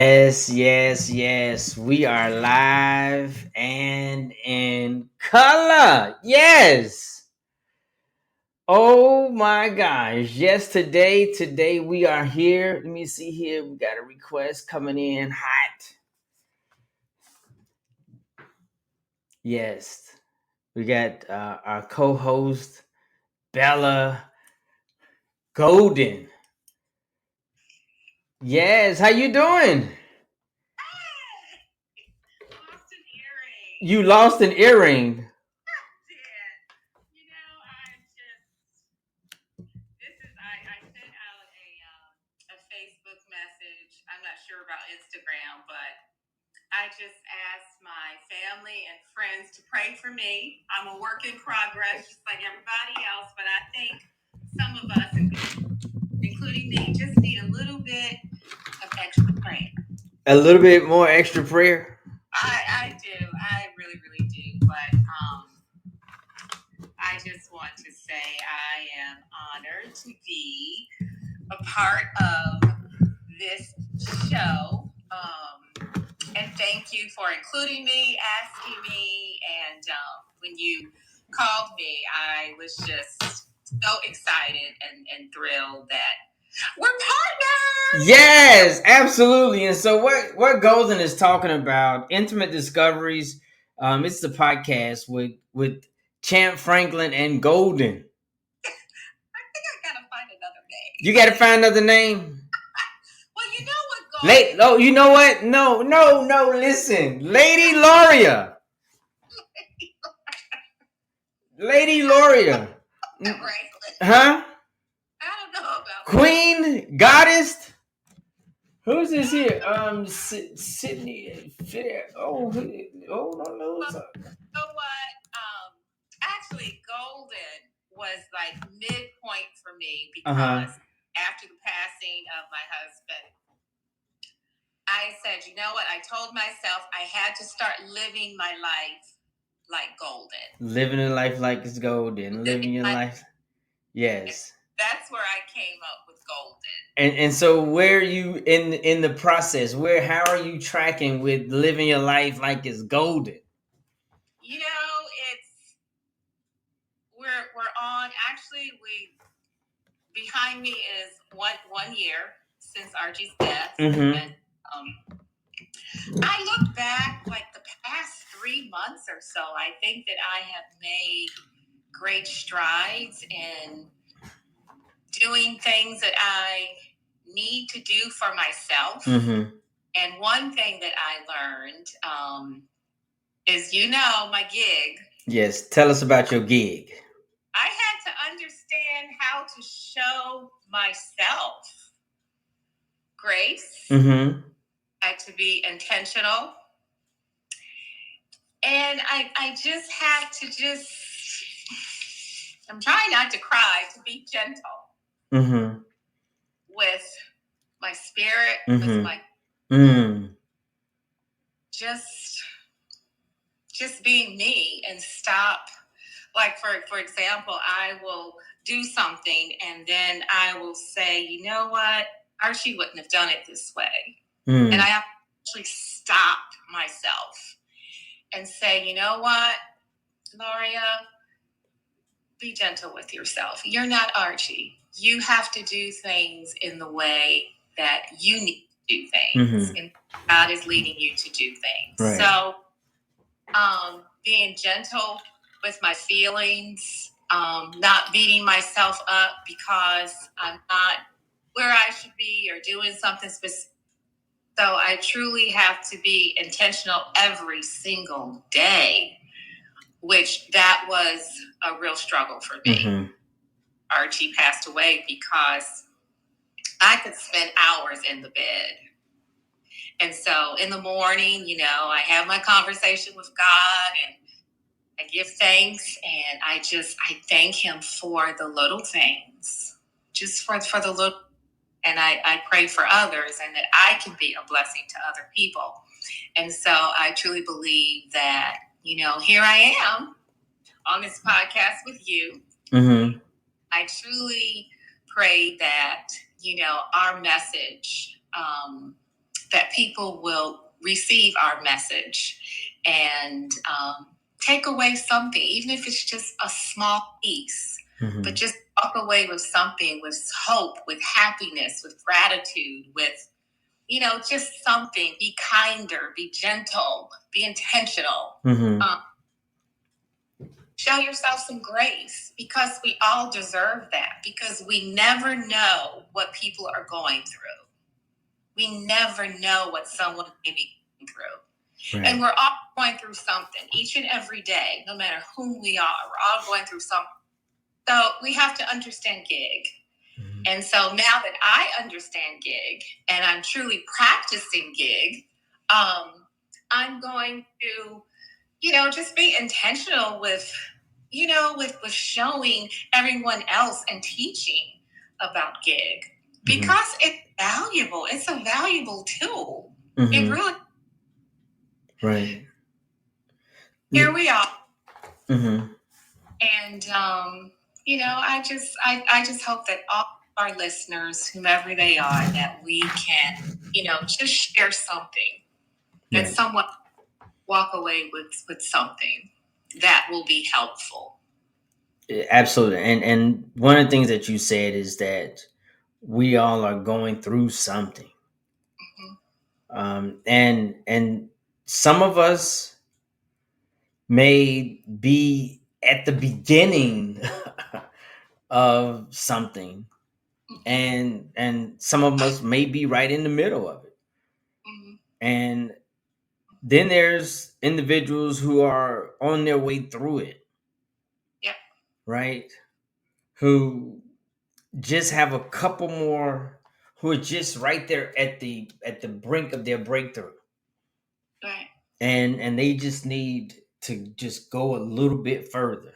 Yes, yes, yes. We are live and in color. Yes. Oh my gosh. Yes, today we are here. Let me see here. We got a request coming in hot. Yes. We got our co-host Bella Golden. Yes, how you doing? Lost an earring. You lost an earring. You know, I sent out a Facebook message. I'm not sure about Instagram, but I just asked my family and friends to pray for me. I'm a work in progress, just like everybody else, but I think some of us, including me, just need a little bit of extra prayer. A little bit more extra prayer. I do. I really, really do. But I just want to say I am honored to be a part of this show. And thank you for including me, asking me. And when you called me, I was just so excited and thrilled that we're partners. Yes, absolutely. And so what Golden is talking about, Intimate Discoveries, it's the podcast with Champ Franklin and Golden. I think I gotta find another name. You got to find another name. Well, you know what, Golden? Oh, you know what? No. Listen, Lady Loria. Lady Loria. Huh? I don't know about Queen, goddess. Who's this here? Sydney. Oh, no. You know what? Actually, Golden was like midpoint for me because after the passing of my husband, I said, you know what? I told myself I had to start living my life like Golden. Living a life like it's golden. Living your life. Yes. That's where I came up with Golden. And so where are you in the process? How are you tracking with living your life like it's golden? You know, we're on. Actually, behind me is one year since Archie's death, and I look back like the past 3 months or so. I think that I have made great strides in doing things that I need to do for myself. And one thing that I learned is, my gig. Yes, tell us about your gig. I had to understand how to show myself grace. I had to be intentional. And I just had to I'm trying not to cry, to be gentle with my spirit, with my just being me and stop. Like for example, I will do something and then I will say, you know what, Archie wouldn't have done it this way. And I actually stop myself and say, you know what, Loria, be gentle with yourself. You're not Archie. You have to do things in the way that you need to do things. And God is leading you to do things. Right. So being gentle with my feelings, not beating myself up because I'm not where I should be or doing something specific. So I truly have to be intentional every single day, which that was a real struggle for me. Archie passed away because I could spend hours in the bed. And so in the morning, I have my conversation with God and I give thanks and I thank him for the little things, just for the little, and I pray for others and that I can be a blessing to other people. And so I truly believe that, here I am on this podcast with you. I truly pray that, our message that people will receive our message and take away something, even if it's just a small piece, but just walk away with something, with hope, with happiness, with gratitude, with, just something. Be kinder, be gentle, be intentional. Show yourself some grace, because we all deserve that, because we never know what people are going through. We never know what someone may be going through. Right. And we're all going through something each and every day, no matter whom we are. We're all going through something. So we have to understand gig. Mm-hmm. And so now that I understand gig and I'm truly practicing gig, I'm going to, just be intentional with, with showing everyone else and teaching about gig, because it's valuable. It's a valuable tool. It really. Right. Here we are. And I just hope that all our listeners, whomever they are, that we can, just share something, that someone walk away with something that will be helpful. Absolutely. And one of the things that you said is that we all are going through something. And some of us may be at the beginning of something, and some of us may be right in the middle of it. And then there's individuals who are on their way through it. Yep. Right? Who just have a couple more, who are just right there at the brink of their breakthrough. Right. And they just need to just go a little bit further.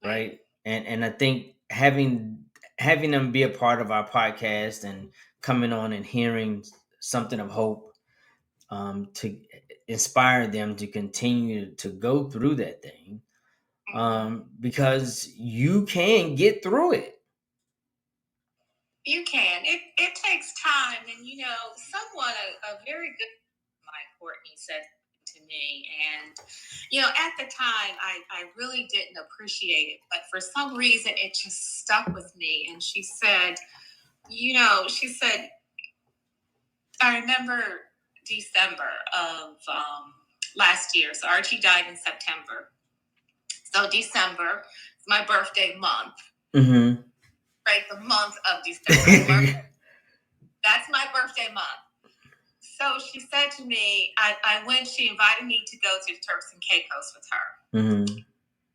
Right? And I think having them be a part of our podcast and coming on and hearing something of hope, to inspire them to continue to go through that thing, because you can get through it. You can. It takes time, and someone a very good mine, Courtney, said to me, and at the time I really didn't appreciate it, but for some reason it just stuck with me. And she said, I remember December of last year. So Archie died in September. So December is my birthday month. Right, the month of December. That's my birthday month. So she said to me, she invited me to go to Turks and Caicos with her.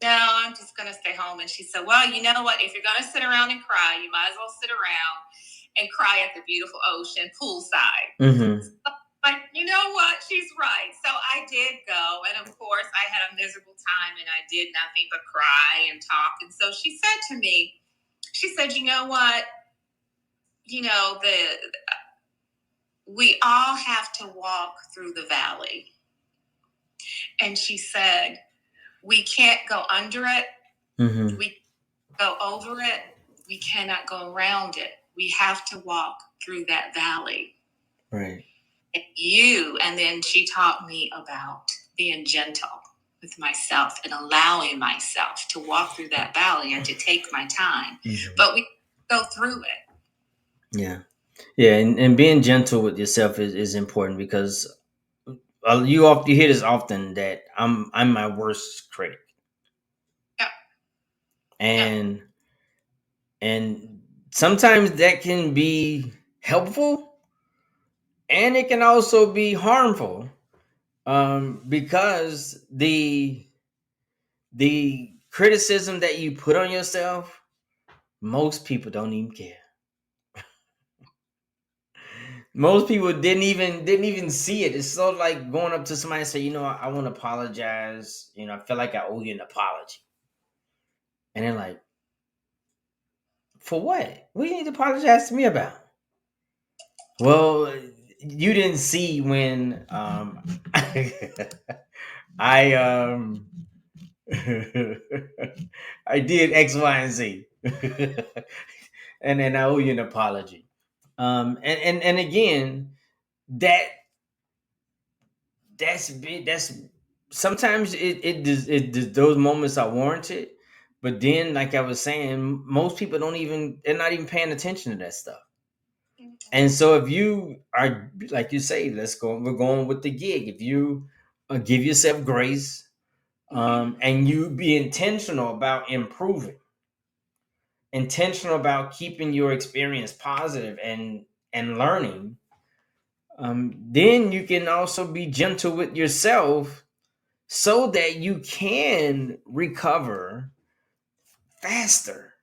No, I'm just going to stay home. And she said, well, you know what? If you're going to sit around and cry, you might as well sit around and cry at the beautiful ocean poolside. So, like, you know what? She's right. So I did go. And of course, I had a miserable time and I did nothing but cry and talk. And so she said to me, you know what? We all have to walk through the valley. And she said, we can't go under it. We go over it. We cannot go around it. We have to walk through that valley. Right. And then she taught me about being gentle with myself and allowing myself to walk through that valley and to take my time. But we go through it. Yeah. Yeah. And being gentle with yourself is important, because you hear this often, that I'm my worst critic. Yeah. And sometimes that can be helpful, and it can also be harmful, because the criticism that you put on yourself, most people don't even care. Most people didn't even see it. It's so like going up to somebody and say, I want to apologize. I feel like I owe you an apology. And they're like, for what? What do you need to apologize to me about? Well, you didn't see when I I did X, Y, and Z. And then I owe you an apology. And again, that that's big. That's sometimes those moments are warranted, but then, like I was saying, most people don't even they're not even paying attention to that stuff. And so, if you are like you say, let's go. We're going with the gig. If you give yourself grace, and you be intentional about improving, intentional about keeping your experience positive and learning, then you can also be gentle with yourself so that you can recover faster,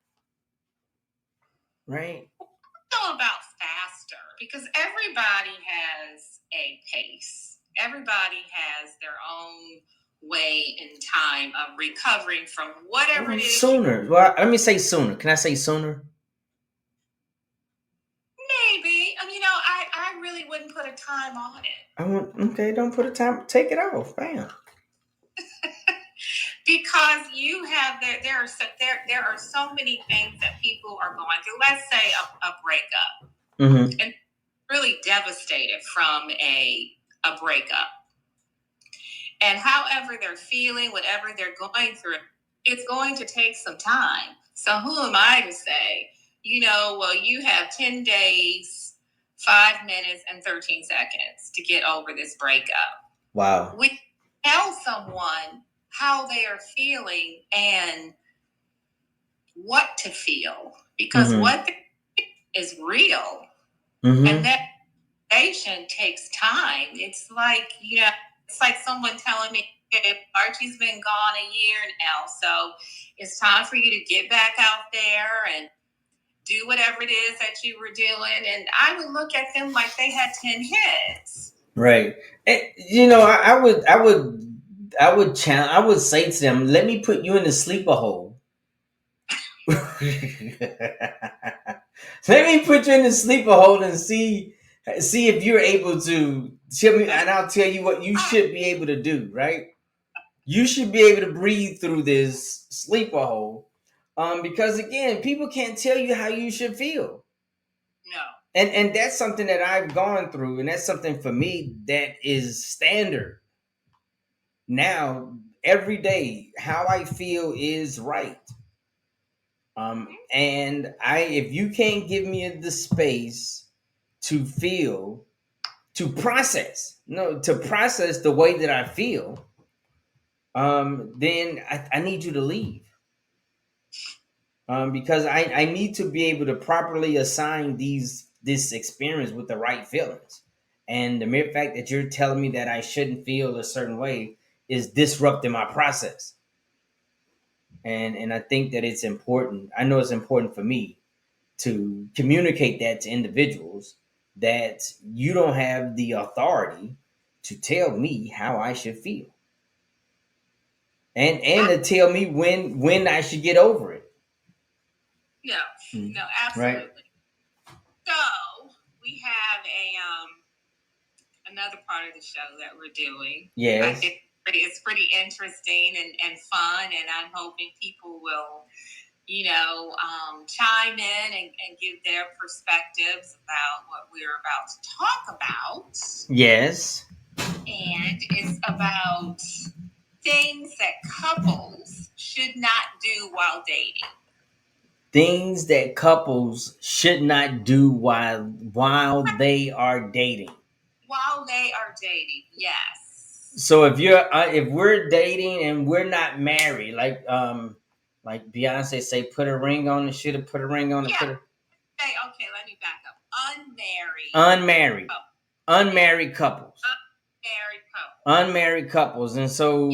right? All about faster because everybody has a pace. Everybody has their own way and time of recovering from whatever it is. Sooner. Well, let me say sooner. Can I say sooner? Maybe. I really wouldn't put a time on it. Okay, don't put a time. Take it off. Bam. Because you have there are so many things that people are going through. Let's say a breakup, and really devastated from a breakup, and however they're feeling, whatever they're going through, it's going to take some time. So who am I to say, well, you have 10 days, 5 minutes, and 13 seconds to get over this breakup. Wow. We tell someone how they are feeling and what to feel because what is real. And that patient takes time. It's like, it's like someone telling me, okay, Archie's been gone a year now, so it's time for you to get back out there and do whatever it is that you were doing. And I would look at them like they had 10 hits. Right. And, I would say to them, let me put you in the sleeper hole. Let me put you in the sleeper hole and see if you're able to tell me, and I'll tell you what you should be able to do, right? You should be able to breathe through this sleeper hole. Because again, people can't tell you how you should feel. No. And that's something that I've gone through, and that's something for me that is standard. Now, every day, how I feel is right. And if you can't give me the space to feel, to process, no, to process the way that I feel, then I need you to leave. Because I need to be able to properly assign this experience with the right feelings. And the mere fact that you're telling me that I shouldn't feel a certain way is disrupting my process. And I think that it's important. I know it's important for me to communicate that to individuals that you don't have the authority to tell me how I should feel. And to tell me when I should get over it. No, absolutely. Right. So we have another part of the show that we're doing. Yes. It's pretty interesting and fun, and I'm hoping people will, chime in and give their perspectives about what we're about to talk about. Yes. And it's about things that couples should not do while dating. Things that couples should not do while they are dating. While they are dating, yes. So if we're dating and we're not married, like Beyonce say, put a ring on it. Should have put a ring on it. Yeah. Okay, let me back up. Unmarried couples. Unmarried couples. Unmarried couples, and so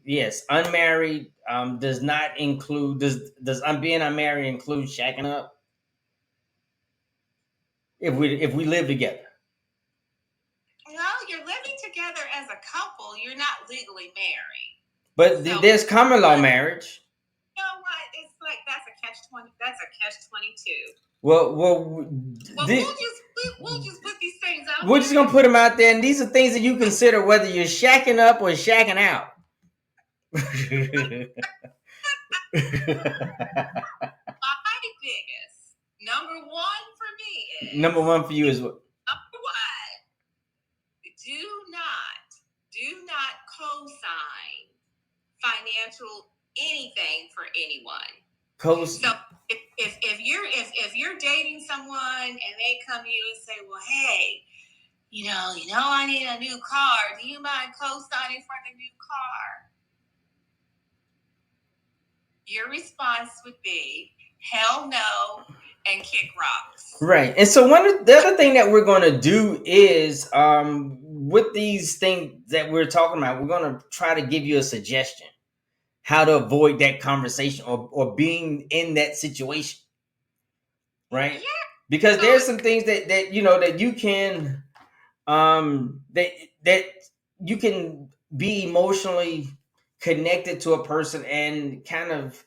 yes, unmarried does not include does being unmarried include shacking up? If we live together. No, you're living together as a couple. You're not legally married. But there's common law marriage. You know what? It's like that's a catch-22. That's a catch-22. Well, we'll just put these things out. We're just gonna put them out there, and these are things that you consider whether you're shacking up or shacking out. My biggest number one for me is number one for you is what? Number do not co-sign financial anything for anyone. So if you're dating someone and they come to you and say, well, hey, I need a new car. Do you mind co-signing for the new car? Your response would be, hell no, and kick rocks. Right. And so the other thing that we're going to do is with these things that we're talking about, we're going to try to give you a suggestion how to avoid that conversation or being in that situation. Right? Yeah. Because there's some things that that you can that you can be emotionally connected to a person and kind of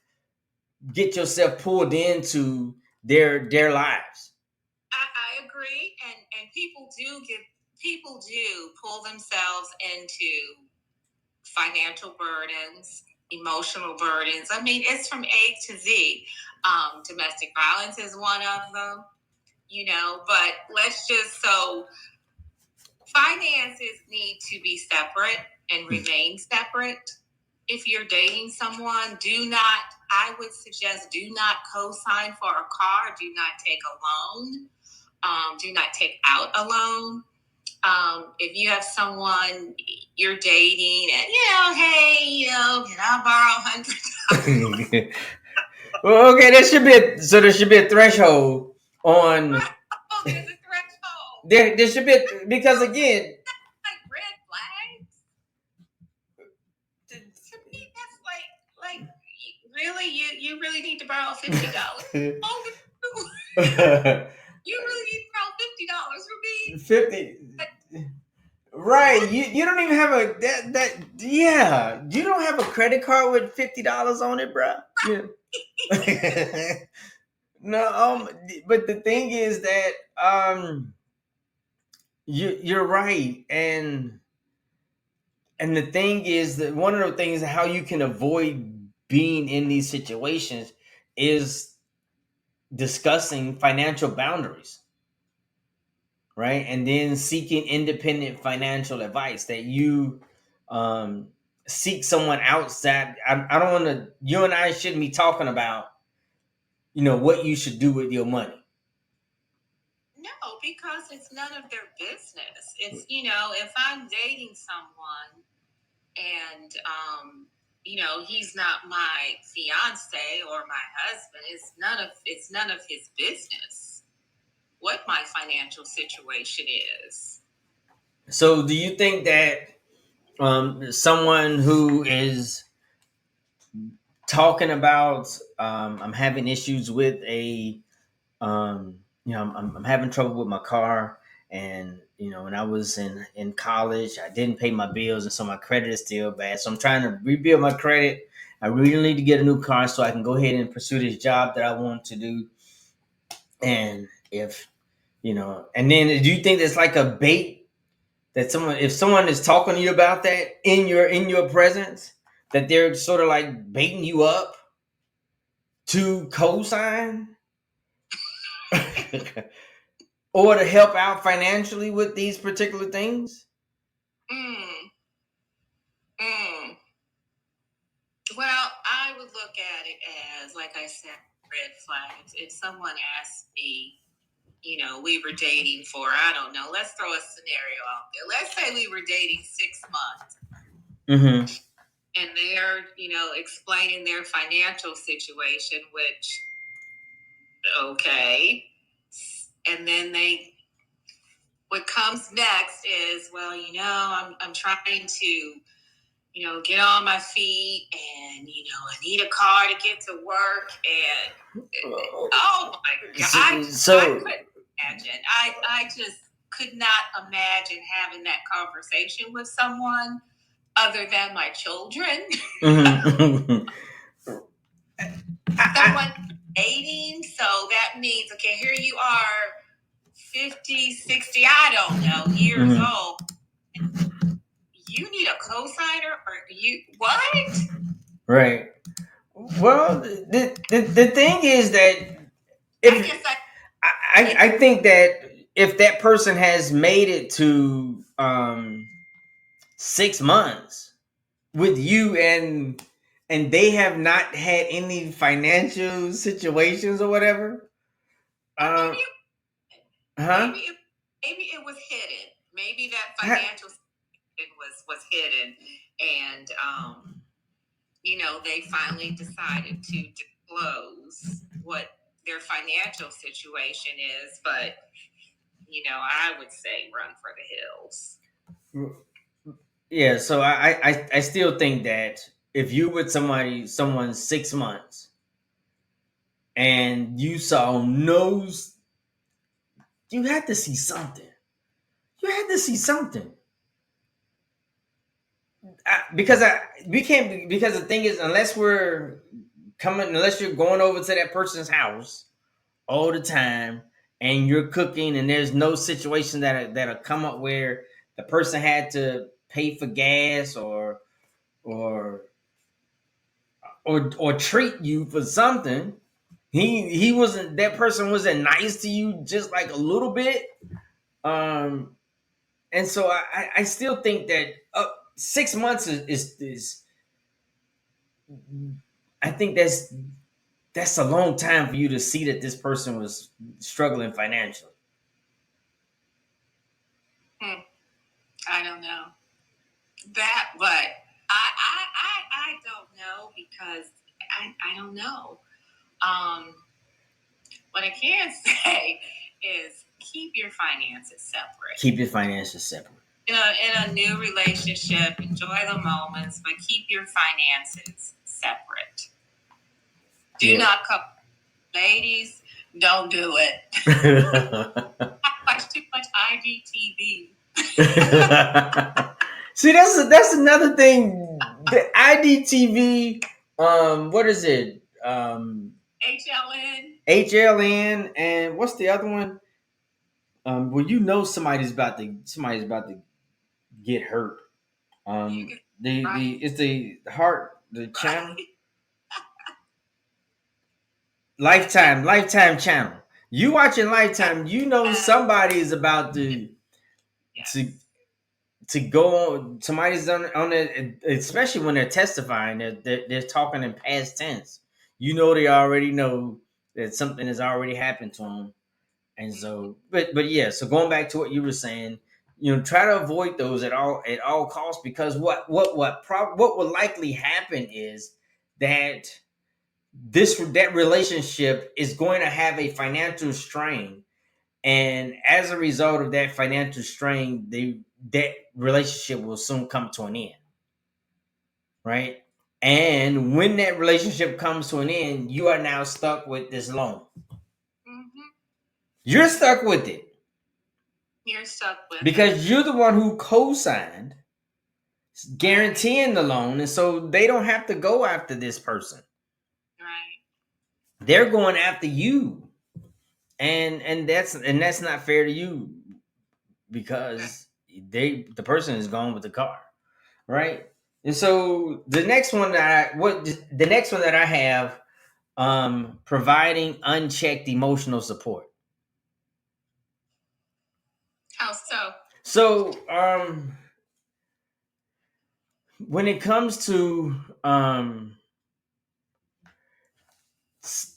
get yourself pulled into their lives. I agree, and people do pull themselves into financial burdens, emotional burdens. I mean, it's from A to Z. Domestic violence is one of them, but finances need to be separate and remain separate. If you're dating someone, I would suggest do not co-sign for a car, do not take a loan, do not take out a loan. If you have someone you're dating and, hey, can I borrow $100? Well, okay, there should be a threshold on. There's a threshold. There should be because again, like red flags. To me, that's like really you really need to borrow $50. You really need to borrow $50 from me. 50. Right, you don't even have a you don't have a credit card with $50 on it, bro. Yeah. No, but the thing is that you're right, and the thing is that one of the things how you can avoid being in these situations is discussing financial boundaries, right? And then seeking independent financial advice that you seek someone outside. I don't want to. You and I shouldn't be talking about, what you should do with your money. No, because it's none of their business. It's if I'm dating someone and he's not my fiance or my husband, it's none of his business what my financial situation is. So, do you think that someone who is talking about I'm having issues with I'm having trouble with my car, and when I was in college, I didn't pay my bills, and so my credit is still bad. So I'm trying to rebuild my credit. I really need to get a new car so I can go ahead and pursue this job that I want to do. And and then do you think it's like a bait that if someone is talking to you about that in your presence, that they're sort of like baiting you up to co-sign or to help out financially with these particular things? Well, I would look at it as, like I said, red flags. If someone asked me, we were dating for, I don't know, let's throw a scenario out there. Let's say we were dating 6 months. Mm-hmm. And they're, explaining their financial situation, which, okay. And then what comes next is, well, I'm trying to, get on my feet and, I need a car to get to work. And, oh my God. I couldn't imagine. I just could not imagine having that conversation with someone other than my children. Mm-hmm. Someone dating, so that means, okay, here you are, 50, 60, I don't know, years old. You need a co-signer, or you what? Right. Well, the thing is that I think that if that person has made it to 6 months with you, and they have not had any financial situations or whatever. Or um huh maybe it, maybe it was hidden. Maybe that Ha- financial was hidden, and they finally decided to disclose what their financial situation is. But I would say run for the hills. yeah, so I still think that if you with someone 6 months and you saw no, you had to see something. You had to see something. Because we can't because the thing is, unless you're going over to that person's house all the time and you're cooking, and there's no situation that'll come up where the person had to pay for gas or or treat you for something. He wasn't that person wasn't nice to you just like a little bit. Um, and so I still think that 6 months is I think that's a long time for you to see that this person was struggling financially. I don't know that, but I don't know because I don't know. What I can say is keep your finances separate. Keep your finances separate. In a new relationship, enjoy the moments, but keep your finances separate. Do not come, ladies. Don't do it. I watch too much IGTV. See, that's another thing. The IDTV, what is it? HLN, and what's the other one? Well, somebody's about to get hurt. The it's the heart the channel. Lifetime channel. You watching Lifetime, you know somebody is about to to go on. Somebody's on it, especially when they're testifying. They're talking in past tense. You know they already know that something has already happened to them, and so. But yeah. So going back to what you were saying, try to avoid those at all costs, because what will likely happen is that that relationship is going to have a financial strain, and as a result of that financial strain, that relationship will soon come to an end, right? And when that relationship comes to an end, you are now stuck with this loan. Mm-hmm. You're stuck with it. You're stuck with because you're the one who co-signed guaranteeing the loan, and so they don't have to go after this person. Right. They're going after you, and that's not fair to you, because the person is gone with the car, right? And so the next one that I have, providing unchecked emotional support. How so? So when it comes to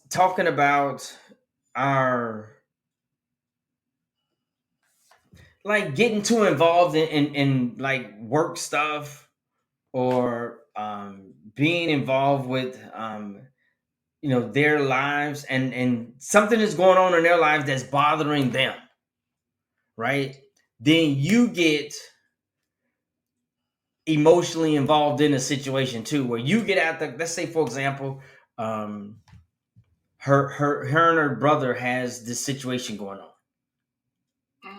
talking about our, like, getting too involved in like work stuff, or being involved with their lives, and something is going on in their lives that's bothering them, right? Then you get emotionally involved in a situation too, where you get out the, let's say for example, her and her brother has this situation going on,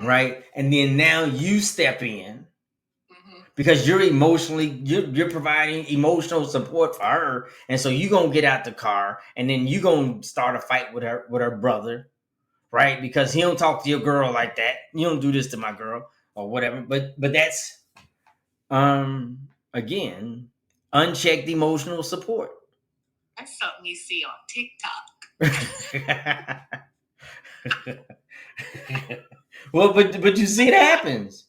right? And then now you step in, because you're providing emotional support for her, and so you gonna get out the car, and then you gonna start a fight with her brother, right? Because he don't talk to your girl like that. You don't do this to my girl or whatever. But that's again, unchecked emotional support. That's something you see on TikTok. Well, but you see, it happens.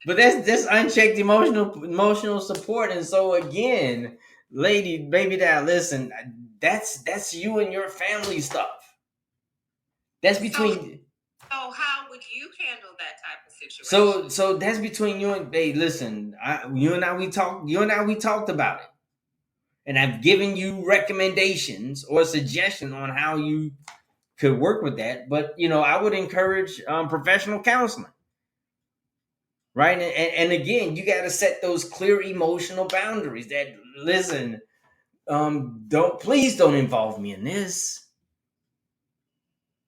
But that's unchecked emotional support, and so again, lady, baby, that listen, that's you and your family stuff. That's between. So how would you handle that type of situation? So that's between you and they. Listen, you and I we talked. You and I we talked about it, and I've given you recommendations or suggestions on how you could work with that. But I would encourage professional counseling, right? And again, you got to set those clear emotional boundaries. That listen, don't involve me in this.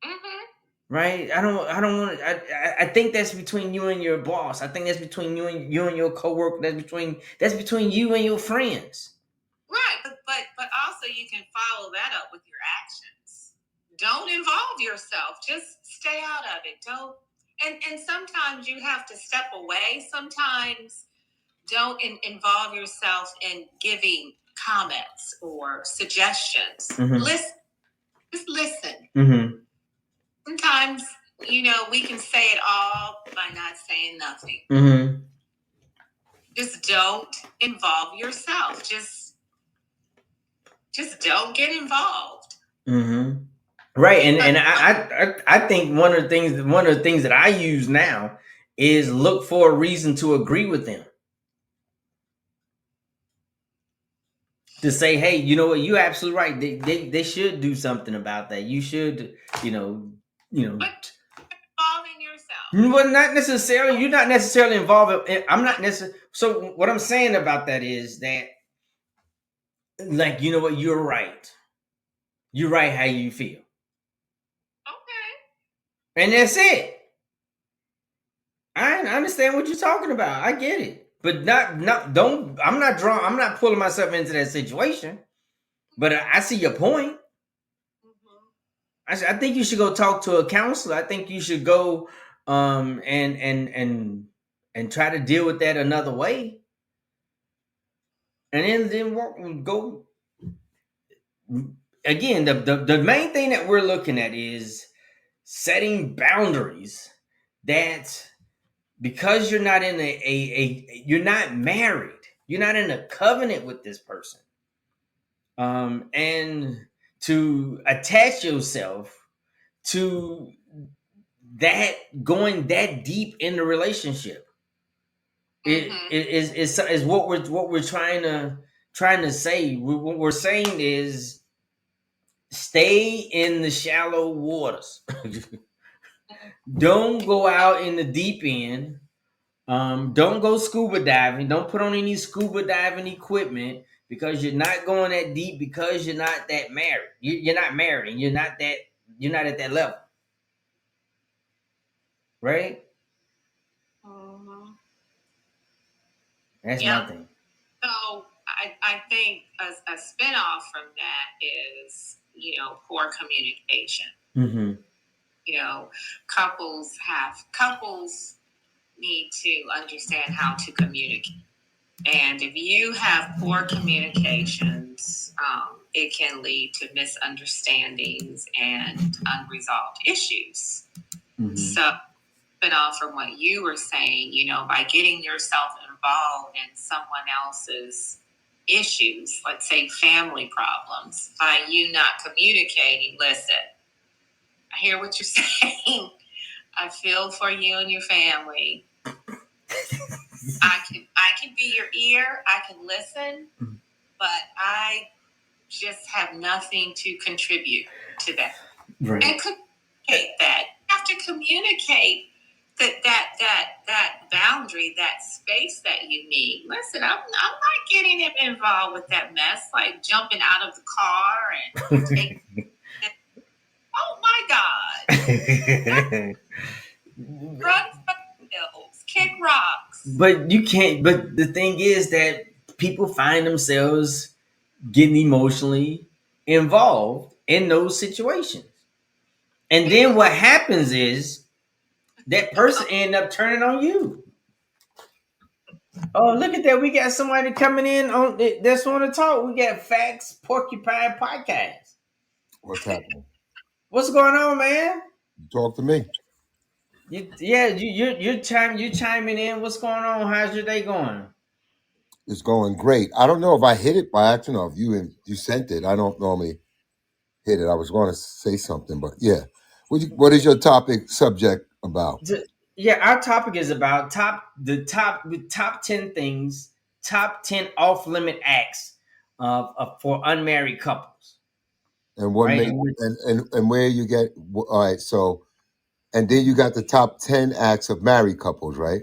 Mm-hmm. Right? I don't want to. I think that's between you and your boss. I think that's between you and your coworker. That's between you and your friends. Right, but also you can follow that up with your actions. Don't involve yourself. Just stay out of it. Don't. And sometimes you have to step away. Sometimes don't involve yourself in giving comments or suggestions. Mm-hmm. Listen. Just listen. Mm-hmm. Sometimes we can say it all by not saying nothing. Mm-hmm. Just don't involve yourself. Just don't get involved. Mm-hmm. Right, and I think one of the things that I use now is look for a reason to agree with them. To say, hey, you know what, you're absolutely right. They should do something about that. You should, But involving yourself. well, not necessarily. You're not necessarily involved. I'm not necessarily. So what I'm saying about that is that, like, you know what, you're right. You're right how you feel, Okay. and that's it. I understand what you're talking about. I get it, but not don't. I'm not drawing. I'm not pulling myself into that situation. But I see your point. Mm-hmm. I think you should go talk to a counselor. I think you should go and try to deal with that another way, and then go again. The main thing that we're looking at is setting boundaries. That because you're not in you're not married, you're not in a covenant with this person, and to attach yourself to that, going that deep in the relationship, Mm-hmm. is what we're trying to say. What we're saying is stay in the shallow waters. Don't go out in the deep end. Don't go scuba diving. Don't put on any scuba diving equipment because you're not going that deep, because you're not that married. You're not married, and you're not at that level, right? Mm-hmm. That's my Yep. thing. So I think a spinoff from that is poor communication. Mm-hmm. Couples need to understand how to communicate. And if you have poor communications, it can lead to misunderstandings and unresolved issues. Mm-hmm. So, spin off from what you were saying, by getting yourself involved in someone else's issues, let's say family problems, by you not communicating, listen, I hear what you're saying. I feel for you and your family. I can be your ear. I can listen, but I just have nothing to contribute to that. Right. And communicate that. You have to communicate that boundary, that space that you need. Listen, I'm not getting him involved with that mess, like jumping out of the car and taking. Oh my God! Run for the hills, kick rocks. But you can't. But the thing is that people find themselves getting emotionally involved in those situations, and then what happens is that person end up turning on you. Oh, look at that! We got somebody coming in on that's want to talk. We got Facts Porcupine Podcast. What's happening? What's going on, man? Talk to me. Yeah, you're chiming in. What's going on? How's your day going? It's going great. I don't know if I hit it by accident or if you sent it. I don't normally hit it. I was going to say something, but yeah. What is your topic subject about? Yeah, our topic is about top 10 things, top 10 off limit acts for unmarried couples, And what right? make and where you get all right, so and then you got the top 10 acts of married couples, right?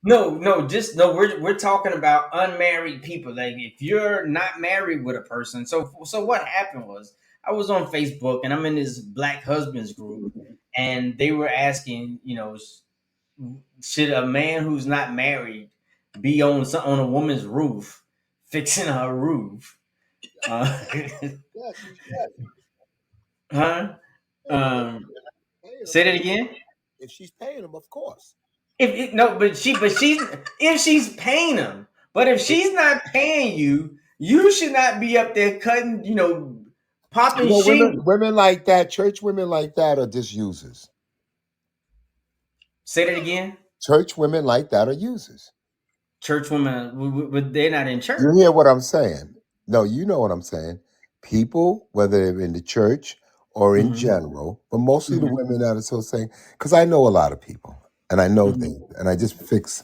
No, just no. We're talking about unmarried people. Like if you're not married with a person. So what happened was I was on Facebook and I'm in this Black husbands group, and they were asking, should a man who's not married be on a woman's roof fixing her roof? Uh, Yes, you should. huh? Yeah, Um, paying them. Say that again. If she's paying them, of course. If it, no, but she's if she's paying him, but if she's not paying you, you should not be up there cutting, You popping know, shingles. women like that, church women like that are just users. Say that again. Church women like that are users. Church women, they're not in You church. hear what I'm saying? No, you know what I'm saying. People, whether they're in the church or in Hmm. general, but mostly the Hmm. women that are so saying, because I know a lot of people, and I know Hmm. things, and I just fix.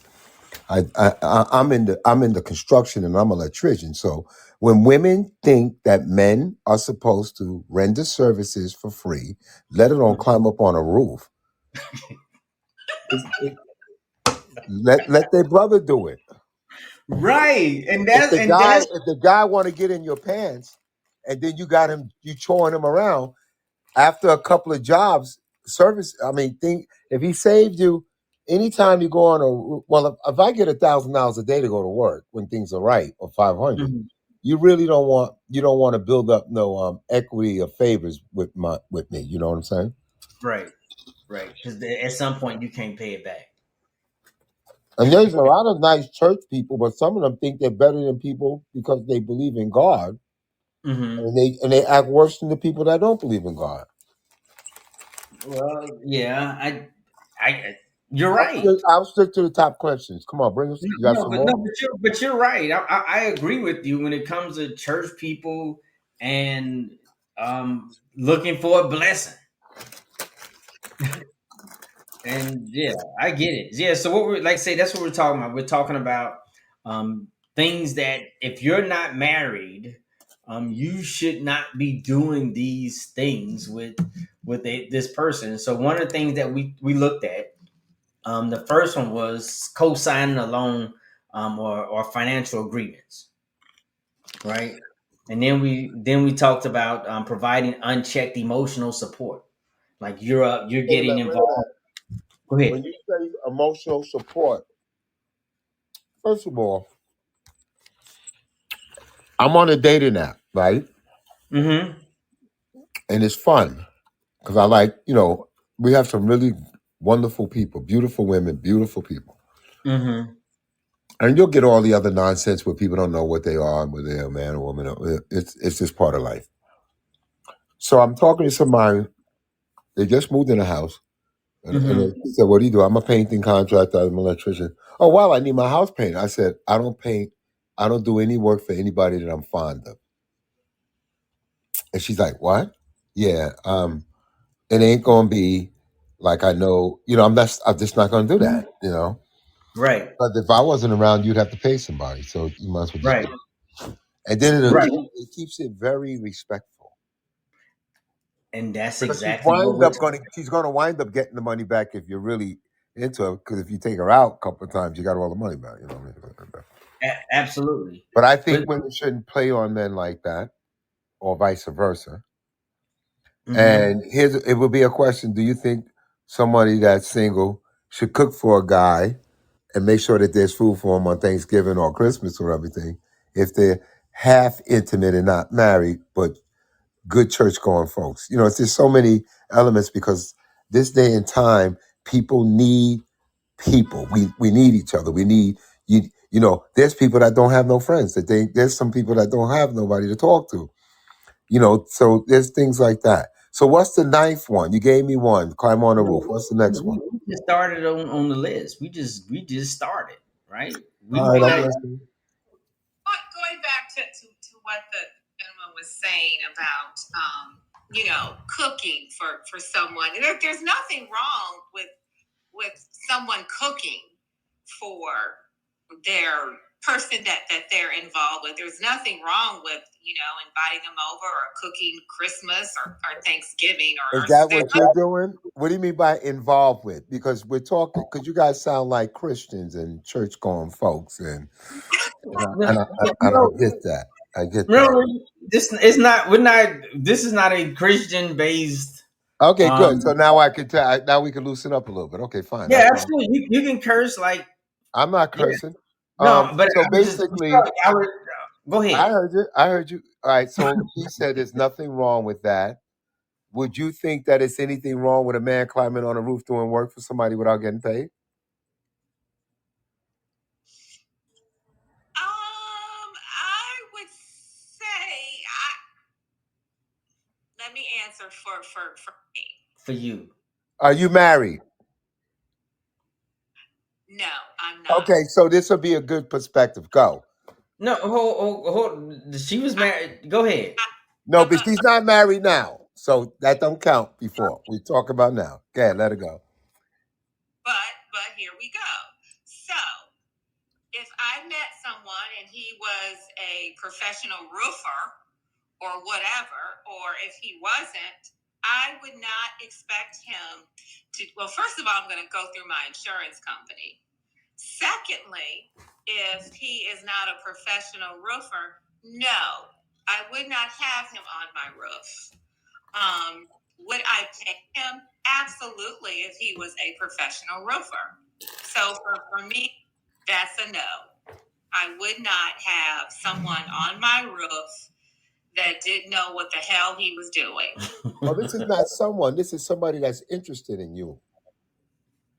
I'm in the construction, and I'm an electrician. So when women think that men are supposed to render services for free, let alone climb up on a roof, let their brother do it. Right, and If that's the and guy that's if the guy want to get in your pants, and then you chewing him around after a couple of jobs, service. I mean, think if he saved you. Anytime you go on if I get $1,000 a day to go to work when things are right, or 500, mhm. you don't want to build up no equity or favors with me. You know what I'm saying? Right, right. Because at some point you can't pay it back. And there's a lot of nice church people, but some of them think they're better than people because they believe in God, Hmm. and they act worse than the people that don't believe in God. Well, yeah, you're I'll right. stick, I'll stick to the top questions. Come on, bring us. You got some No, more? but you're right. I agree with you when it comes to church people and looking for a blessing. And yeah, I get it. Yeah, so what we're like say that's what we're talking about. We're talking about things that if you're not married, you should not be doing these things with this person. So one of the things that we looked at, the first one was co-signing a loan, or financial agreements, right? And then we talked about providing unchecked emotional support, like you're Wait a getting minute, wait a involved. minute. Go When ahead. you say emotional support, first of all, I'm on a dating app, right? Mm-hmm. And it's fun because I like, we have some really wonderful people, beautiful women, beautiful people. Mm-hmm. And you'll get all the other nonsense where people don't know what they are, whether they're a man or woman. It's just part of life. So I'm talking to somebody. They just moved in a house, and Mm-hmm. they said, "What do you do?" I'm a painting contractor. I'm an electrician. Oh, well, I need my house painted. I said, "I don't paint. I don't do any work for anybody that I'm fond of." And she's like, "What?" Yeah, it ain't gonna be like I know. I'm just not gonna do that. Right. But if I wasn't around, you'd have to pay somebody. So you might as well just Right. do it. And then Right. it keeps it very respectful. And that's Because exactly what we're talking. she's gonna wind up getting the money back if you're really into it. Because if you take her out a couple of times, you got all the money back. You know what I mean? Absolutely. But I But think women shouldn't play on men like that, or vice versa. mm-hmm. And it would be a question: do you think somebody that's single should cook for a guy and make sure that there's food for him on Thanksgiving or Christmas or everything if they're half intimate and not married, but good church going folks? It's just so many elements because this day and time, people need people. We need each other. We need you. There's people that don't have no friends. There's some people that don't have nobody to talk to. So there's things like that. So what's the ninth one? You gave me one. Climb on the roof. No, What's the next one? we just started on the list. We just started, right? We All right, we I'm not. listening. Going back to what the gentleman was saying about cooking for someone. There's nothing wrong with someone cooking for their person that they're involved with. There's nothing wrong with inviting them over or cooking Christmas or Thanksgiving Is or that there's what you're doing? What do you mean by involved with? Because we're talking. Because you guys sound like Christians and church going folks, and I No, get that. I get that. no, this is not. We're not. This is not a Christian based. Okay, good. So Um. now I can tell. Now we can loosen up a little bit. Okay, fine. Yeah, That's fine. absolutely. You can curse like. I'm not Yeah. cursing. No, but So I was just. basically, I would. Go I ahead. heard you. I heard you. All right. So he said there's nothing wrong with that. Would you think that it's anything wrong with a man climbing on a roof doing work for somebody without getting paid? I would say let me answer for me. For you. Are you married? No, I'm not. Okay, so this will be a good perspective. Go. No, hold. She was I, married. Go ahead. I, No, but, but but she's not married now. So that don't count before. We talk about now. Go ahead, let her go. but here we go. So if I met someone and he was a professional roofer or whatever, or if he wasn't, I would not expect him to. Well, first of all, I'm going to go through my insurance company. Secondly, if he is not a professional roofer, no, I would not have him on my roof. Would I pay him? Absolutely, if he was a professional roofer. So for me, that's a no. I would not have someone on my roof that didn't know what the hell he was doing. Oh, this is not someone. This is somebody that's interested in you.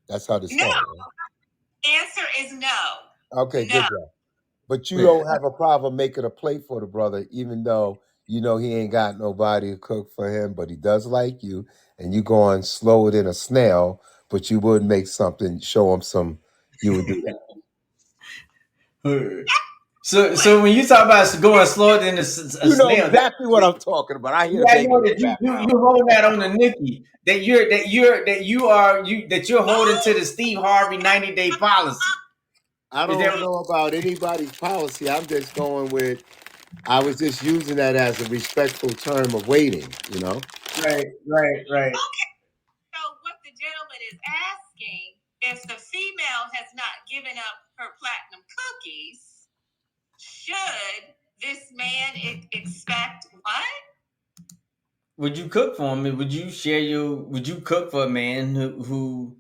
That's how this No, started. Right? answer is no. Okay, No. good job. But you Yeah. don't have a problem making a plate for the brother, even though you know he ain't got nobody to cook for him, but he does like you, and you go on slower than a snail, but you would make something, show him some, you would do that. So when you talk about going slower than a You know snail, exactly what I'm talking about. I hear the yeah, I baby know in the that background. you hold that on the Nikki that you're holding to the Steve Harvey 90-day policy. I Is don't that know about anybody's policy. I'm just going with, I was just using that as a respectful term of waiting, you know? right? Right, right. Okay. So what the gentleman is asking, if the female has not given up her platinum cookies, should this man expect what? Would you cook for him? Would you share your? Would you cook for a man who?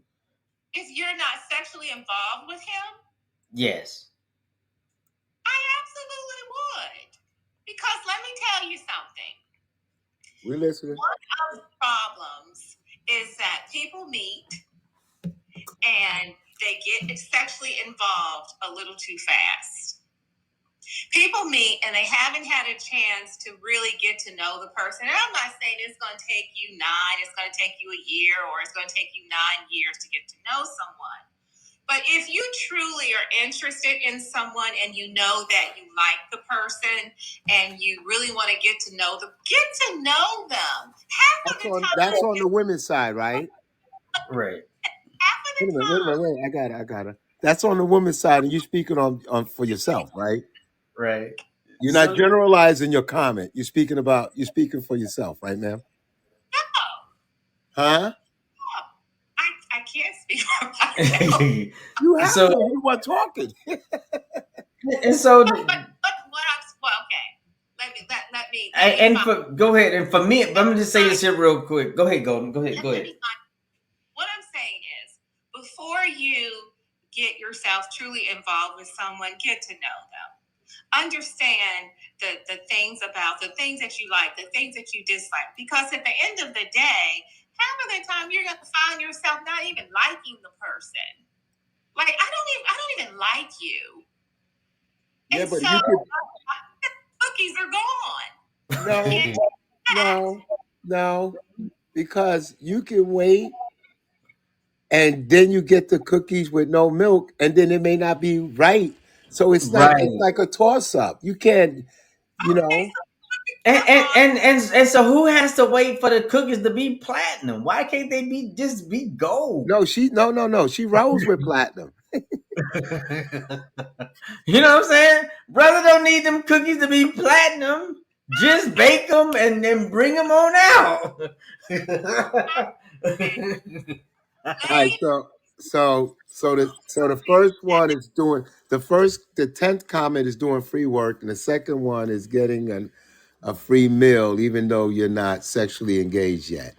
If you're not sexually involved with him, Yes. I absolutely would. Because let me tell you something. We listening. One of the problems is that people meet and they get sexually involved a little too fast. People meet and they haven't had a chance to really get to know the person. And I'm not saying it's going to take you it's going to take you a year, or it's going to take you 9 years to get to know someone. But if you truly are interested in someone and you know that you like the person and you really want to get to know them, get to know them. Half of the That's time, on the women's side, right? Right. half of the Wait a minute, time, wait. I got it. That's on the women's side, and you're speaking on for yourself, right? Right. You're not So generalizing your comment. You're speaking for yourself, right, ma'am? no, Huh? I can't speak for myself. You have to. so You were talking. and so But what I'm well, okay. Let me and find. for go ahead and for me, I'm Let me gonna just say find. this here real quick. Go ahead, Golden. Go ahead. Go Let ahead. me find. What I'm saying is, before you get yourself truly involved with someone, get to know them. Understand the things about the things that you like, the things that you dislike. Because at the end of the day, half of the time you're going to find yourself not even liking the person. Like I don't even like you, Yeah, and but so you could. cookies are gone. No, Get no. No, because you can wait and then you get the cookies with no milk and then it may not be right. So it's Right. like a toss up. You can't, you Okay, know. so And come and, on. and and and so who has to wait for the cookies to be platinum? Why can't they be just be gold? No, no. She rolls with platinum. You know what I'm saying? Brother don't need them cookies to be platinum. Just bake them and then bring them on out. All right, so the first one is doing the 10th comment is doing free work, and the second one is getting a free meal, even though you're not sexually engaged yet.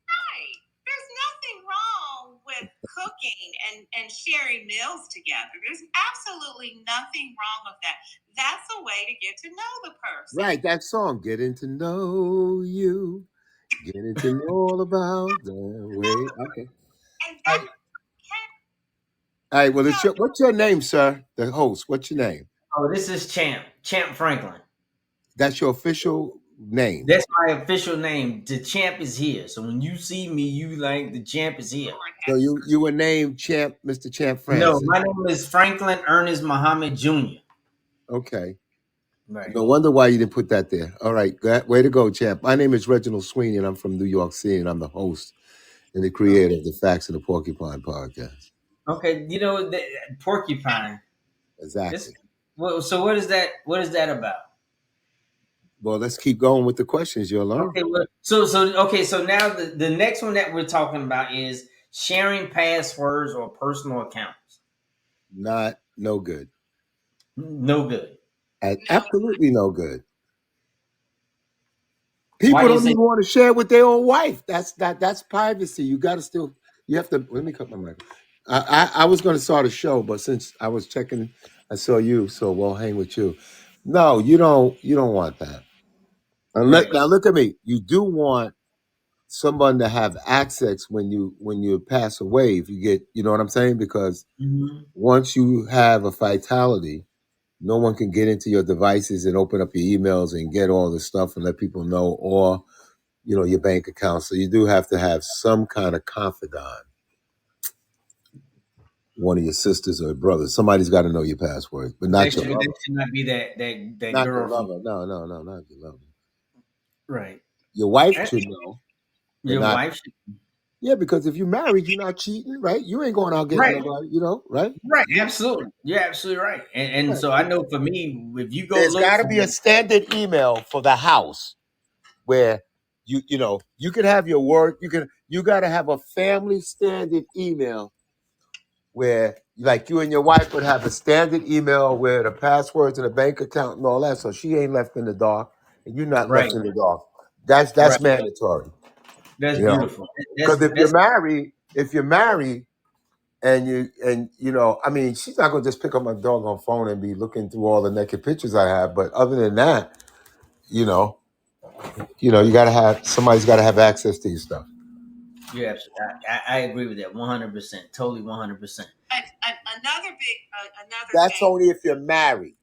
Right. There's nothing wrong with cooking and sharing meals together. There's absolutely nothing wrong with that. That's a way to get to know the person. Right, that song, getting to know you, getting to know all about the way. Okay. And All that right. can All right. Well, so what's your name, sir? The host. What's your name? Oh, this is Champ Franklin. That's your official name. That's my official name. The champ is here. So when you see me, you like the champ is here. Lord So have you were named Champ, Mr. Champ No, Francis. my name is Franklin Ernest Muhammad Jr. Okay. Right. No wonder why you didn't put that there. All right. Way to go, champ. My name is Reginald Sweeney, and I'm from New York City, and I'm the host and the creator of the Facts of the Porcupine podcast. Okay, you know the porcupine. This Exactly. well, so what is that? What is that about? Well, let's keep going with the questions. You'll learn. Okay, well, okay, so now the next one that we're talking about is sharing passwords or personal accounts. Not no good. No good. no. Absolutely no good. Why People do you don't say? even want to share with their own wife. That's privacy. You got to still. You have to. Let me cut my mic. I was going to start a show, but since I was checking, I saw you, so we'll hang with you. No, you don't. You don't want that. Right. Now look at me. You do want someone to have access when you pass away. If you get, you know what I'm saying? Because Mhm. once you have a fatality, no one can get into your devices and open up your emails and get all the stuff and let people know, or your bank account. So you do have to have some kind of confidant, one of your sisters or brothers. Somebody's got to know your password, but not your That lover. should not be that Not your girl from lover. No, no, no, not your lover. right. Your wife Eh, should know, but Your not. wife should Yeah, because if you're married, you're not cheating, right? You ain't going out getting right. nobody, right? Right. Absolutely. You're absolutely right. And Right. so I know for me, if you go There's look got to for be a standard email for the house where you can have your work. You got to have a family standard email where like you and your wife would have a standard email where the passwords and the bank account and all that, so she ain't left in the dark and you're not right, left in the dark. That's right. mandatory, That's you know. beautiful. Because That's if you're married and I mean, she's not gonna just pick up my doggone phone and be looking through all the naked pictures I have. But other than that, you know, you gotta have somebody's gotta have access to your stuff. yeah, I agree with that 100%. Totally 100%. Another big another That's thing. only if you're married.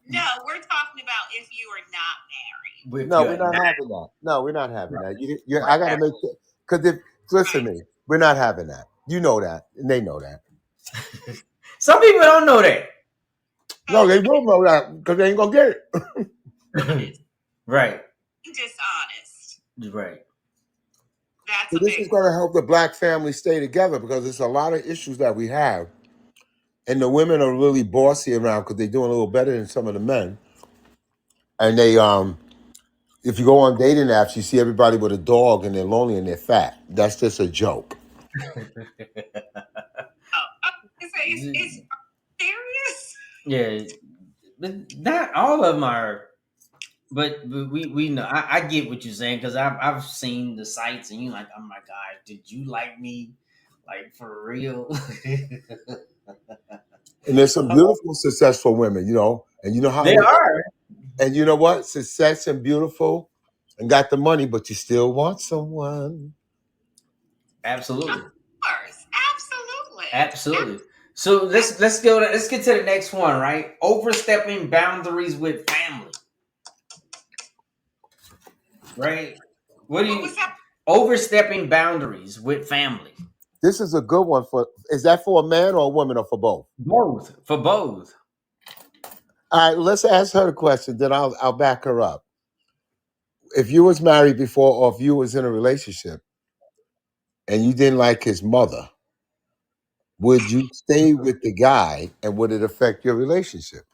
No, we're talking about if you are not married. If No, you're we're not not having that. No, we're not having right, that. I gotta right. make sure because if listen Right. to me, we're not having that. You know that, and they know that. Some people don't know that. No, So they will know that because they ain't gonna get it. honest, Right, dishonest. right. That's So a this big is one. going to help the black family stay together because there's a lot of issues that we have, and the women are really bossy around because they're doing a little better than some of the men. And if you go on dating apps, you see everybody with a dog and they're lonely and they're fat. That's just a joke. Oh, it's serious. Yeah, but not all of them are. But we know. I get what you're saying because I've seen the sites and you're like, oh my gosh, did you like me, like for real? And there's some beautiful, successful women, and you know how They it is. are And you know what? Success and beautiful and got the money, but you still want someone. Of absolutely. course, absolutely. Absolutely. So let's get to the next one, right? Overstepping boundaries with family. right? What do What you was that? overstepping boundaries with family? This is a good one for. Is that for a man or a woman or for both? Both for both. All right, let's ask her the question. Then I'll back her up. If you was married before, or if you was in a relationship and you didn't like his mother, would you stay with the guy, and would it affect your relationship?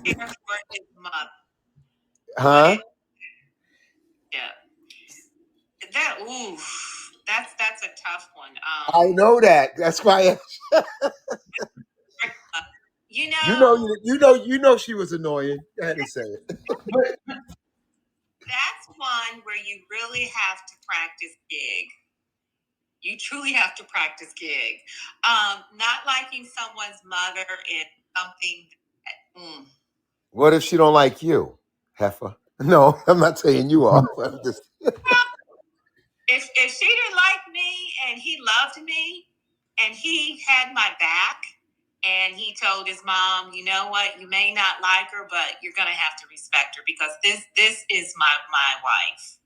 Care for his mother. Would Huh? it? Yeah. That ooh, that's a tough one. I know that. That's why Uh, you you know know, she was annoying. Go ahead and say it. But that's one where you really have to practice gig. You truly have to practice gig. Not liking someone's mother is something that, What if she don't like you, heifer? No, I'm not saying you are. I'm just if she didn't like me and he loved me and he had my back and he told his mom, you know what, you may not like her, but you're gonna have to respect her because this is my wife.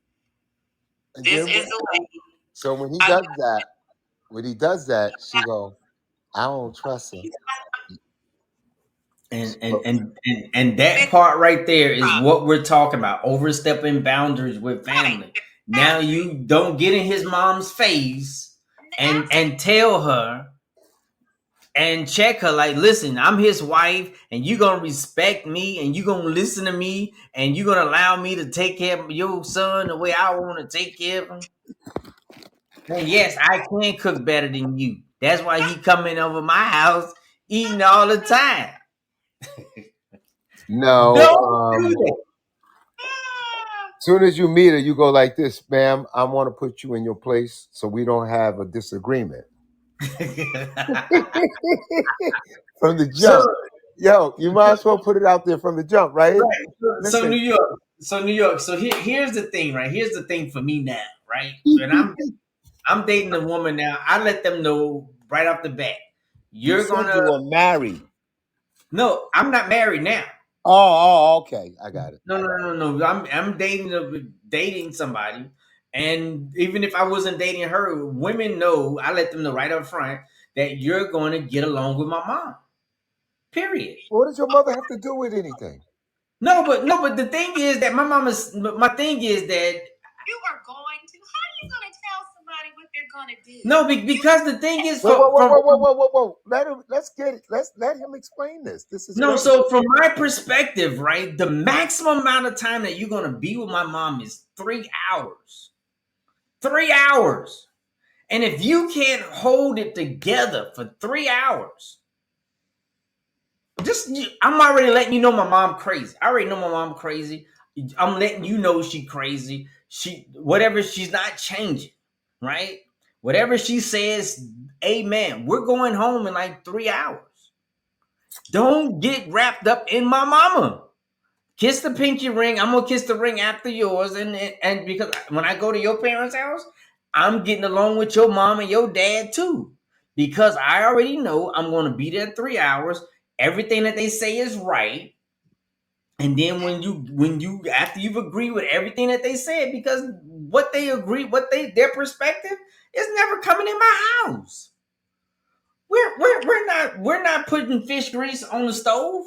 and This then is the way. so when he I'm does that, she go, I don't trust her. So, and that part right there is what we're talking about, overstepping boundaries with right. family. Now Exactly. you don't get in his mom's face and tell her and check her like, listen, I'm his wife and you're gonna respect me and you're gonna listen to me and you're gonna allow me to take care of your son the way I want to take care of him. And yes, I can cook better than you. That's why he coming over my house eating all the time. no, Don't do soon as you meet her, you go like this, ma'am. I want to put you in your place so we don't have a disagreement that. from the So jump. Yo, you might as well put it out there from the jump, right? right. So New Listen, York. So New York. So here's the thing, right? Here's the thing for me now, right? When I'm dating a woman now, I let them know right off the bat. you You're said gonna you were married. no, I'm not married now. Okay, I got it. No. I'm dating somebody. And even if I wasn't dating her, women know, I let them know right up front that you're going to get along with my mom. Period. What does your mother have to do with anything? But the thing is that my thing is that You are going to. How are you going to tell somebody what they're going to do? no, because the thing is Whoa, whoa, whoa, from whoa, whoa, whoa, whoa, whoa. Let's get it. Let him explain this. This is no, great. so from my perspective, right, the maximum amount of time that you're gonna be with my mom is 3 hours. 3 hours. And if you can't hold it together for 3 hours, I'm already letting you know my mom crazy. I already know my mom crazy. I'm letting you know she crazy. She whatever she's not changing, right? Whatever she says, amen. We're going home in like 3 hours. Don't get wrapped up in my mama. Kiss the pinky ring. I'm gonna kiss the ring after yours, and because when I go to your parents' house, I'm getting along with your mom and your dad too, because I already know I'm gonna be there 3 hours. Everything that they say is right, and then when you after you've agreed with everything that they said, because what they agree, their perspective is never coming in my house. We're not putting fish grease on the stove.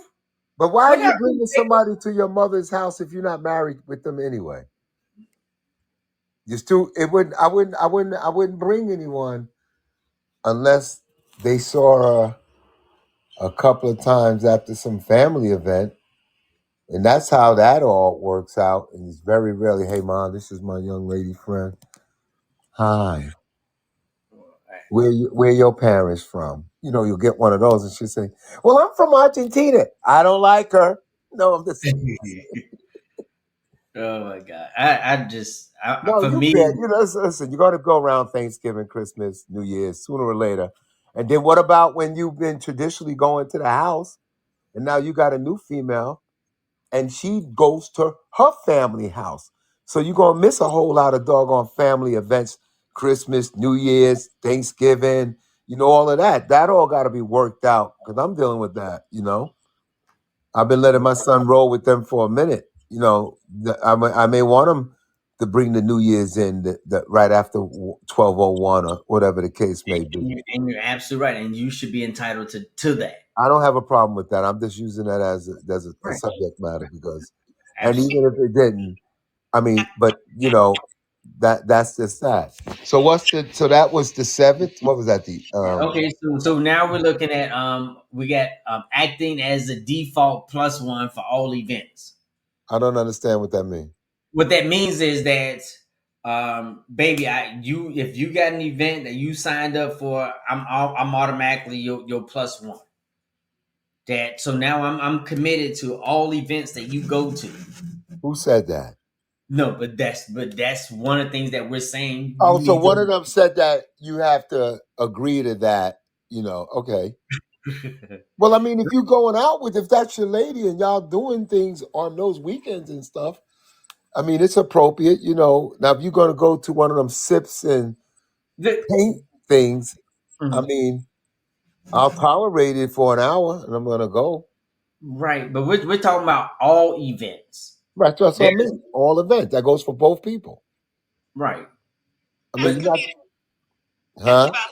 But why We're are you not. bringing somebody to your mother's house if you're not married with them anyway? You still, it wouldn't. I wouldn't bring anyone unless they saw her a couple of times after some family event, and that's how that all works out. And it's very rarely, hey mom, this is my young lady friend. Hi, where your parents from? You know, you'll get one of those, and she'll say, "Well, I'm from Argentina. I don't like her." No, I'm just Oh my god! I no. for You me, can't. You know, listen. You got to go around Thanksgiving, Christmas, New Year's, sooner or later. And then what about when you've been traditionally going to the house, and now you got a new female, and she goes to her family house. So you're gonna miss a whole lot of doggone family events, Christmas, New Year's, Thanksgiving. all of that. That all got to be worked out because I'm dealing with that. I've been letting my son roll with them for a minute. I may want him to bring the New Year's in right after 12:01 or whatever the case may be. And you're absolutely right, and you should be entitled to that. I don't have a problem with that. I'm just using that as a Right. subject matter because, and Absolutely. even if it didn't, I mean, but that's just that. So so that was the seventh. What was that? Okay, so now we're looking at we got acting as the default plus one for all events. I don't understand what that means. What that means is that baby, if you got an event that you signed up for, I'm automatically your plus one. That so now I'm committed to all events that you go to. Who said that? No, but that's one of the things that we're saying you Oh, so need one of them said that you have to agree to that. Okay. to. Well, I mean, if that's your lady and y'all doing things on those weekends and stuff, I mean, it's appropriate. Now, if you're going to go to one of them sips and The- paint things, I Mhm. mean, I'll tolerate it for an hour and I'm going to go. Right, but we're talking about all events. Right. That's what I There's mean. All events. That goes for both people. right, I but mean, That's you're not, That's huh? about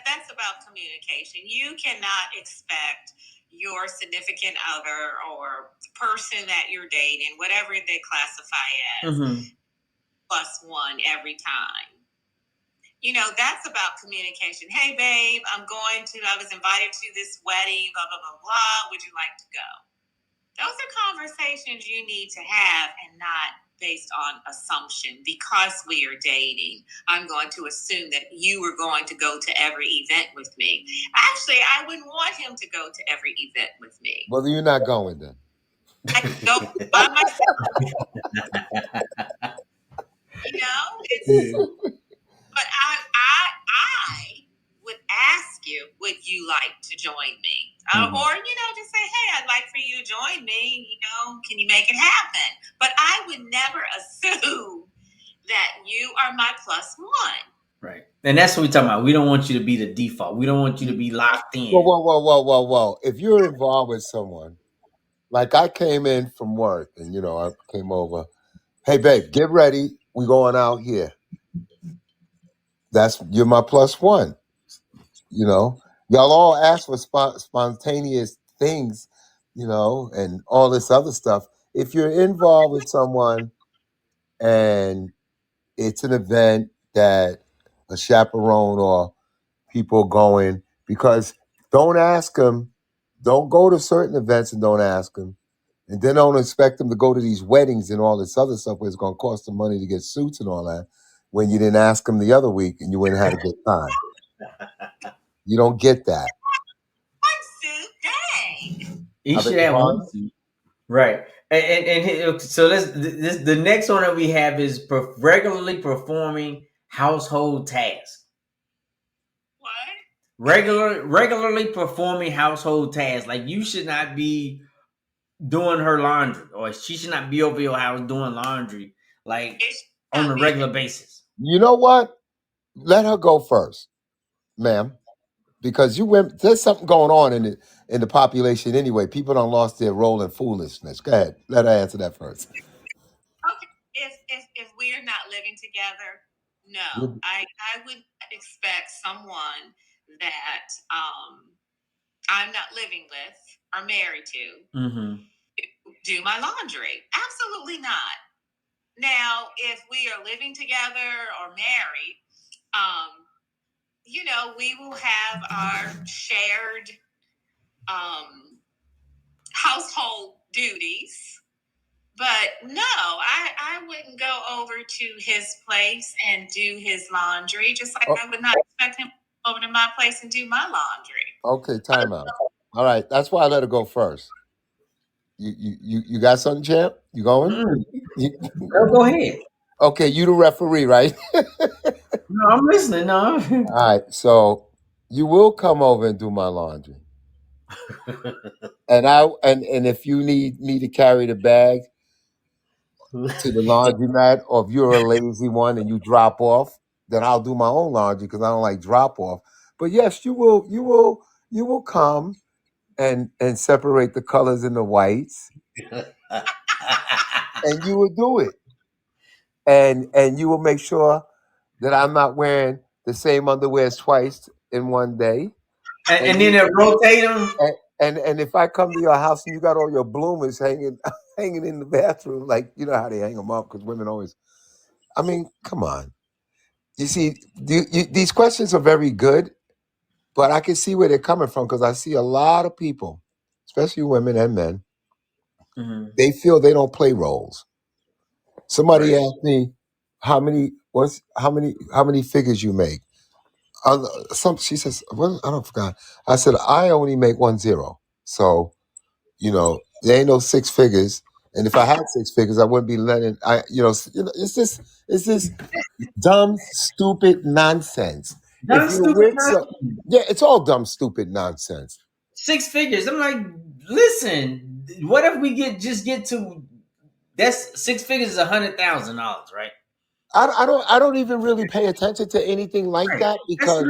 that's about communication. You cannot expect your significant other or the person that you're dating, whatever they classify as, mhm. plus one every time. That's about communication. Hey, babe, I was invited to this wedding, blah, blah, blah, blah. Would you like to go? Those are conversations you need to have and not based on assumption. Because we are dating, I'm going to assume that you are going to go to every event with me. Actually, I wouldn't want him to go to every event with me. Well, you're not going then. I can go by myself. It's but I would ask you, would you like to join me? Or, just say, hey, I'd like for you to join me. Can you make it happen? But I would never assume that you are my plus one. Right, and that's what we're talking about. We don't want you to be the default. We don't want you to be locked Whoa, in. whoa, whoa, whoa, whoa, whoa. If you're involved with someone, like I came in from work and, I came over, hey, babe, get ready. We going out here. You're my plus one. You know, y'all all ask for spontaneous things, and all this other stuff. If you're involved with someone and it's an event that a chaperone or people going, because don't ask them, don't go to certain events and don't ask them. And then don't expect them to go to these weddings and all this other stuff where it's going to cost them money to get suits and all that when you didn't ask them the other week and you wouldn't have had a good time. You don't get that. One suit, dang. You I beg should your have one pardon? suit. Right, so the next one that we have is regularly performing household tasks. What? Regularly performing household tasks. Like you should not be doing her laundry, or she should not be over your house doing laundry, like It should on not a be a regular basis. You know what? Let her go first, ma'am, because there's something going on in the population anyway. People don't lost their role in foolishness. Go ahead. Let her answer that first. okay. If we are not living together, no. I would expect someone that I'm not living with or married to Mm-hmm. do my laundry. Absolutely not. Now, if we are living together or married, we will have our shared household duties. But no, I wouldn't go over to his place and do his laundry, just like I would not expect him over to my place and do my laundry. Okay, time out. All right, that's why I let her go first. You got something, champ? You going? Mm-mm. You- No, go ahead. okay, you the referee, right? No, I'm listening. No. All right, so you will come over and do my laundry, and if you need me to carry the bag to the laundromat, or if you're a lazy one and you drop off, then I'll do my own laundry because I don't like drop off. But yes, you will come and separate the colors and the whites, and you will do it, and you will make sure that I'm not wearing the same underwears twice in one day, and and then they rotate them. and if I come to your house and you got all your bloomers hanging hanging in the bathroom, like you know how they hang them up because women always. I mean, come on. You see, these questions are very good, but I can see where they're coming from because I see a lot of people, especially women and men, Hmm. they feel they don't play roles. Somebody Right. asked me how many figures you make. Some she says, well, I don't forgot. I said I only make 10. So there ain't no six figures. And if I had six figures, I wouldn't be letting. It's this dumb, stupid nonsense. If Done you're stupid with some, nothing. yeah, it's all dumb, stupid nonsense. Six figures. I'm like, listen, what if we get to that's six figures is $100,000, right? I don't even really pay attention to anything like Right. that That's because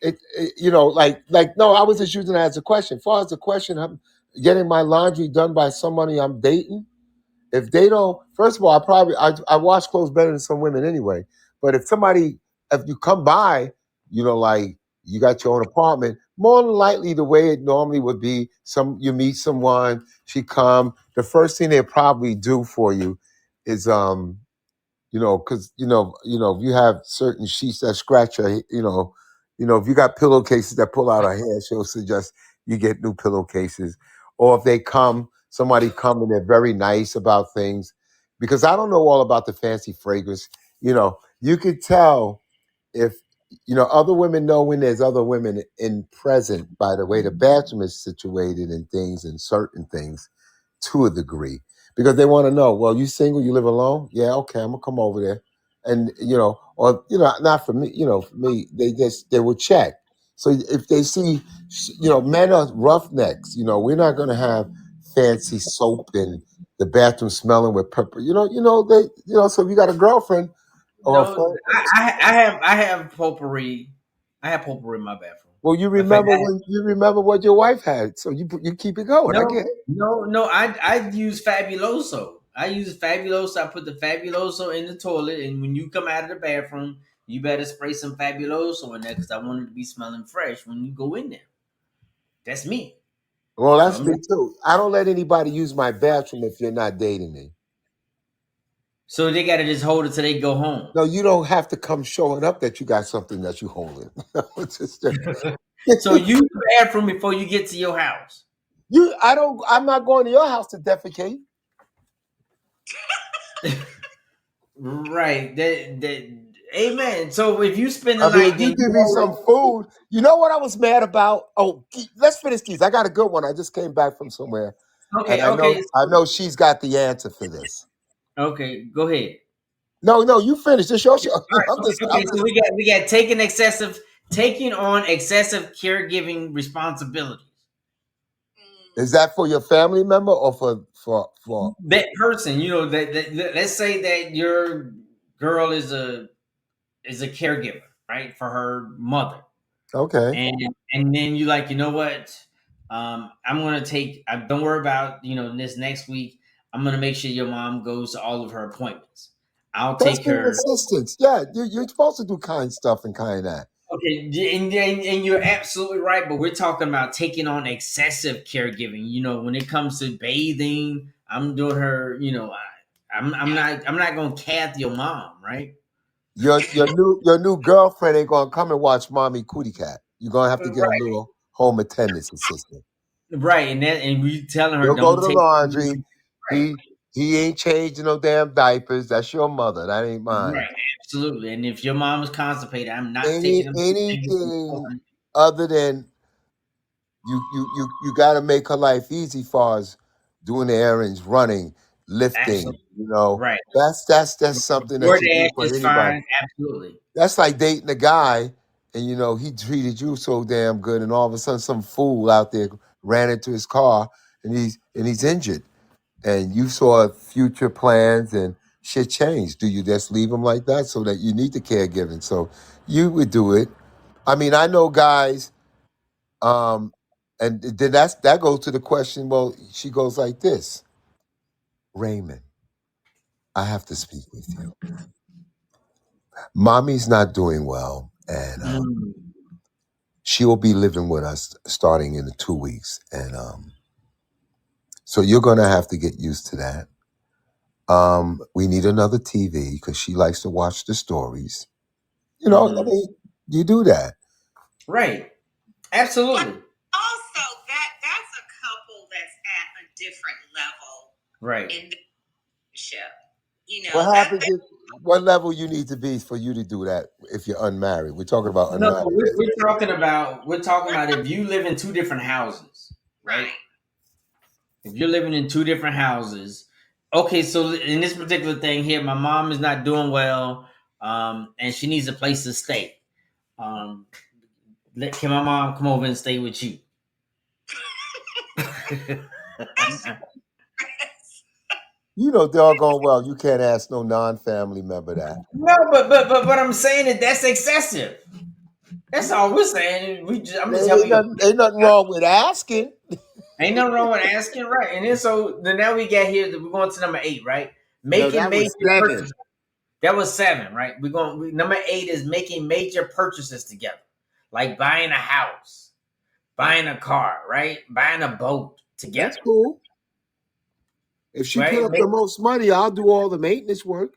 not like no, I was just using it as a question. As far as the question, I'm getting my laundry done by somebody I'm dating. If they don't, first of all, I wash clothes better than some women anyway. But if you come by, like you got your own apartment, more than likely the way it normally would be, you meet someone, she come, the first thing they probably do for you is because if you have certain sheets that scratch her, if you got pillowcases that pull out her hair, she'll suggest you get new pillowcases. Or if somebody come and they're very nice about things, because I don't know all about the fancy fragrance. You could tell if other women know when there's other women in present by the way the bathroom is situated and things and certain things to a degree because they want to know, well, you single, you live alone? Yeah, okay, I'm gonna come over there. And or not for me, for me, they will check. So if they see men are roughnecks, we're not gonna have fancy soap and the bathroom smelling with pepper. So if you got a girlfriend or a no. friend, I have potpourri. I have potpourri in my bathroom. well, In fact, you remember what your wife had, so you keep it going. I get no, it. no. I use Fabuloso. I use Fabuloso. I put the Fabuloso in the toilet, and when you come out of the bathroom, you better spray some Fabuloso in there because I want it to be smelling fresh when you go in there. That's me. Well, So that's I'm me too. I don't let anybody use my bathroom if you're not dating me. so they gotta just hold it till they go home. No, you don't have to come showing up that you got something that you holding. It's just So use the bathroom before you get to your house. I'm not going to your house to defecate. Right. That amen. So if you spend the I mean, if night, you then give you me hold some food, you know what I was mad about? Oh, let's finish these. I got a good one. I just came back from somewhere, it. and Okay, okay, I know she's got the answer for this. okay. Go ahead. No, no, you finish. It's your show. All right. I'm Okay. So just. we got taking on excessive caregiving responsibilities. Is that for your family member or for? That person, let's say that your girl is a caregiver, right, for her mother. Okay. And then you like, you know what? I'm gonna take. Don't worry about this next week. I'm gonna make sure your mom goes to all of her appointments. I'll That's take being her. assistance. Yeah, you're supposed to do kind stuff and kind that. Okay, and you're absolutely right. But we're talking about taking on excessive caregiving. When it comes to bathing, I'm doing her. I'm not gonna cath your mom, right? Your new girlfriend ain't gonna come and watch mommy cootie cat. You're gonna have to get a Right, little home attendance assistant. right, and we telling her He'll go to don't the take. laundry. Right. He ain't changing no damn diapers. That's your mother. That ain't mine. Right, absolutely. And if your mom is constipated, I'm not taking them to the dentist in the Anything morning. other than you got to make her life easy, far as doing the errands, running, lifting. Absolutely. Right. That's something that you do DoorDash for is anybody. fine. Absolutely. That's like dating a guy and he treated you so damn good and all of a sudden some fool out there ran into his car and he's injured and you saw future plans and shit change. Do you just leave them like that so that you need the caregiving? So you would do it. I mean, I know guys, um, and then that goes to the question. Well, she goes like this: Raymond, I have to speak with you. Mommy's not doing well, and Mm. she will be living with us starting in 2 weeks, and so you're gonna have to get used to that. We need another TV because she likes to watch the stories. I Hmm. mean, you do that. Right. But Absolutely. also that's a couple that's at a different level Right. in the relationship. You know, What that happens if what level you need to be for you to do that if you're unmarried? We're talking about No, unmarried. but we're talking about if you live in two different houses, right? right. If you're living in two different houses, okay. So in this particular thing here, my mom is not doing well, and she needs a place to stay. Um, can my mom come over and stay with you? You know doggone well you can't ask no non-family member that. No, but I'm saying that that's excessive. That's all we're saying. I'm just There helping ain't you. nothing, ain't nothing wrong with asking. Ain't nothing wrong with asking, right? And then now we get here. We're going to number 8, right? No, Making that was major seven. purchases. That was 7, right? Number 8 is making major purchases together, like buying a house, buying a car, right? Buying a boat That's together, cool. If she put right? up the most money, I'll do all the maintenance work.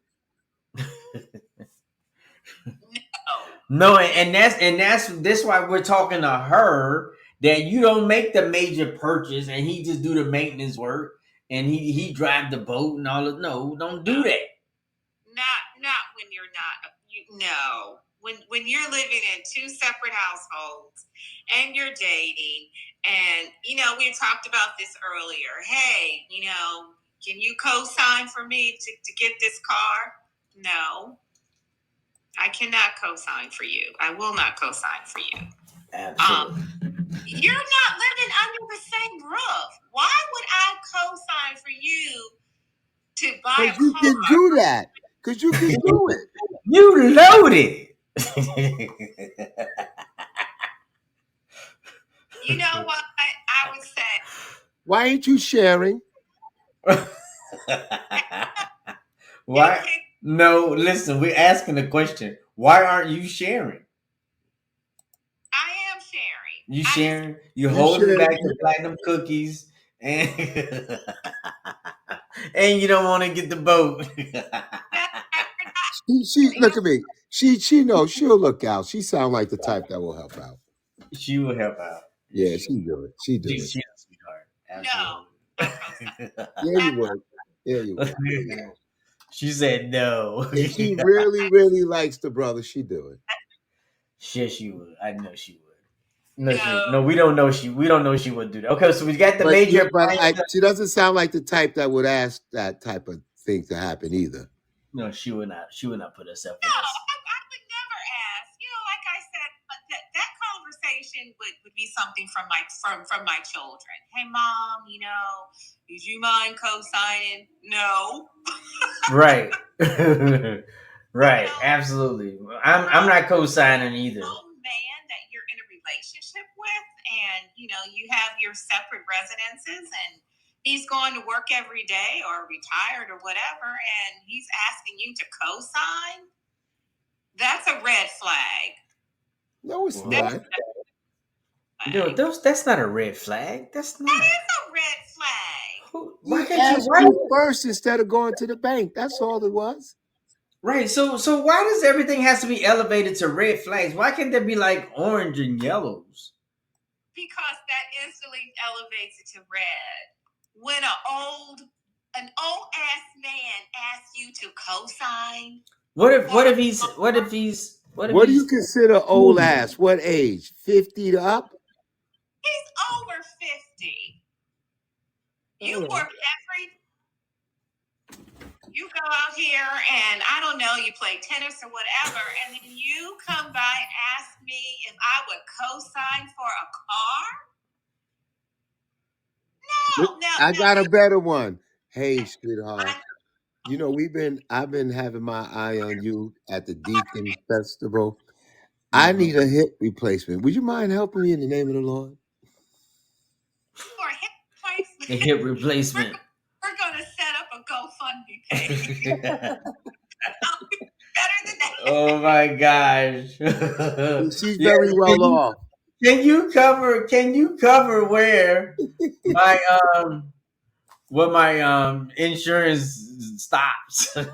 No. No, and that's this why we're talking to her that you don't make the major purchase and he just do the maintenance work and he drive the boat and all of no, don't do that. Not when you're not no. When you're living in two separate households and you're dating and we talked about this earlier. Hey, can you co-sign for me to get this car? No. I cannot co-sign for you. I will not co-sign for you. Absolutely. You're not living under the same roof. Why would I co-sign for you to buy Because a you can car? do that. Because you can do it. You loaded. You know what? I would say Why ain't you sharing? you Why? can. No, listen, we're asking the question. Why aren't you sharing? I am sharing. You I just sharing? You You holding share. back the platinum cookies and and you don't want to get the boat. you're not. She You look know, at me. She knows she'll look out. She sound like the type that will help out. She will help out. Yes, Yeah, she will. she do it. She do it. She's a sweetheart. no, Absolutely. not co-sign. Yeah, you would. Yeah, you would. She said no. If she really, really likes the brother, she do it. Yes, she would. I know she would. No, she would. No, No, we don't know she would do that. Okay, so we got the But major but appliances. she doesn't sound like the type that would ask that type of thing to happen either. No, she would not. She would not put herself in no, this. I would never ask. Like I said, that conversation would be something from my children. Hey, mom, would you mind co-signing? No. Right. You Right. know, Absolutely. I'm not co-signing either. man that you're in a relationship with and you have your separate residences and he's going to work every day or retired or whatever and he's asking you to co-sign, that's a red flag. No, it's Well, That's not. a red no, flag. that's not a red flag. That's That not. is a red flag. Why He can't you? asked Why? you first instead of going to the bank. That's all it was. Right. So why does everything has to be elevated to red flags? Why can't there be like orange and yellows? Because that instantly elevates it to red. When an old ass man asks you to co-sign What if for what a if he's what if he's what if What do you he's consider old ass? What age? 50 to up? he's over 50. You All right. work you go out here and I don't know, you play tennis or whatever, and then you come by and ask me if I would co-sign for a car? No, no, I no. got a better one. Hey, sweetheart. You know, I've been having my eye on you at the Deacon Festival. I Mhm. need a hip replacement. Would you mind helping me in the name of the Lord? For hip A replacement, hip we're, replacement. we're going to set up a GoFundMe page. I'll do better than that. Oh my gosh. She's Yeah, very well off. can you cover my um where my insurance stops? All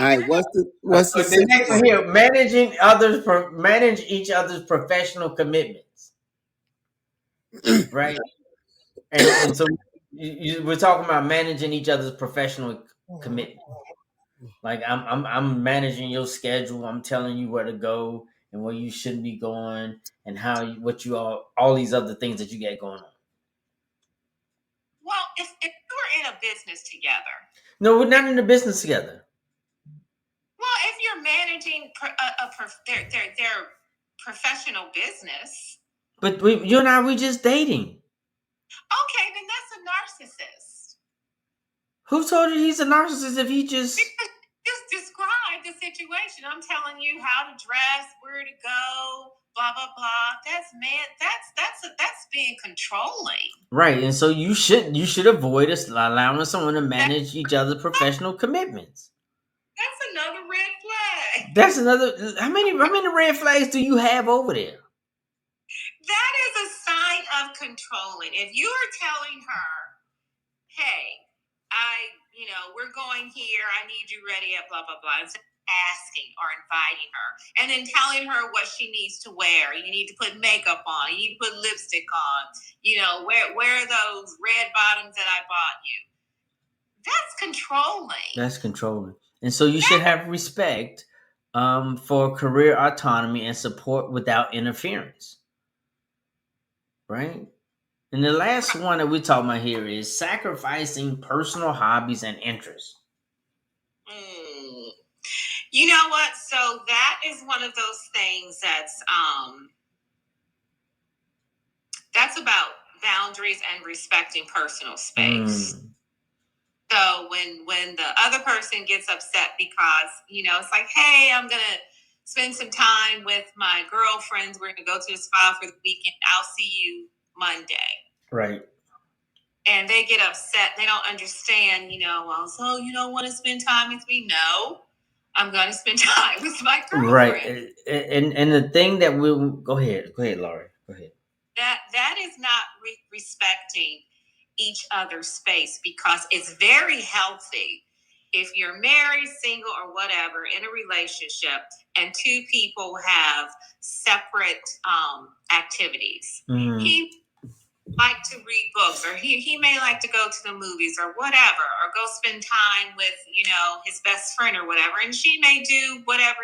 right, what's the The second next one one? here, manage each other's professional commitments, right? And so we're talking about managing each other's professional commitment. Like I'm managing your schedule. I'm telling you where to go and where you shouldn't be going, and what you all these other things that you get going on. Well, if you're in a business together, No, we're not in the business together. well, if you're managing their professional business, But you and I, we just dating. okay, then that's a narcissist. Who told you he's a narcissist if he just Because just describe the situation. I'm telling you how to dress, where to go, blah blah blah. That's man. That's being controlling. right? And so you should avoid us allowing someone to That, manage each other's professional commitments. that's another red flag. That's another. How many red flags do you have over there? That is a sign of controlling. If you are telling her, hey, we're going here. I need you ready at blah, blah, blah. Instead of asking or inviting her and then telling her what she needs to wear. You need to put makeup on. You need to put lipstick on. Wear those red bottoms that I bought you. That's controlling. That's controlling. And so you should have respect for career autonomy and support without interference, right? And the last one that we're talking about here is sacrificing personal hobbies and interests. Mm. You know what? So that is one of those things that's about boundaries and respecting personal space. Mm, So when the other person gets upset because it's like, hey, I'm gonna spend some time with my girlfriends. We're gonna go to the spa for the weekend. I'll see you Monday. right, And they get upset. They don't understand. Well, so you don't want to spend time with me? No, I'm going to spend time with my right. girlfriend. And the thing that we'll go ahead, Laurie, go ahead. That is not respecting each other's space, because it's very healthy if you're married, single, or whatever in a relationship and two people have separate activities. Mm, He like to read books, or he may like to go to the movies or whatever, or go spend time with his best friend or whatever, and she may do whatever.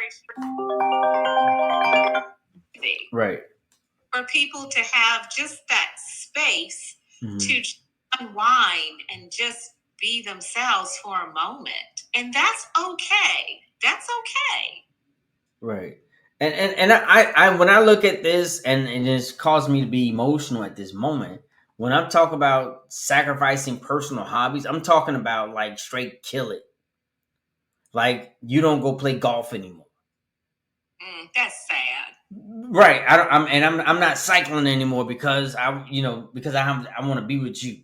right. For people to have just that space Mm, to unwind and just be themselves for a moment. And that's okay. That's okay. right. And I when I look at this and it's caused me to be emotional at this moment. When I'm talking about sacrificing personal hobbies, I'm talking about like straight kill it. Like you don't go play golf anymore. That's sad. Right. I don't, I'm not cycling anymore because I want to be with you.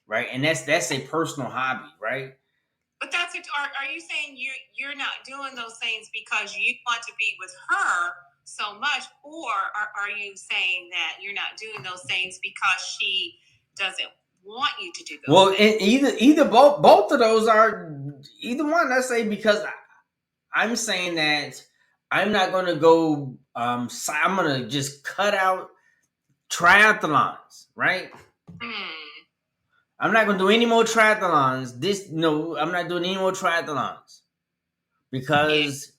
Right. And that's a personal hobby. Right. But are you saying you're not doing those things because you want to be with her so much, or are you saying that you're not doing those things because she doesn't want you to do those Well, things? either both of those are either one. I say because I'm saying that I'm not going to go. I'm going to just cut out triathlons. Right. Hmm. I'm not going to do any more triathlons. I'm not doing any more triathlons Yeah. because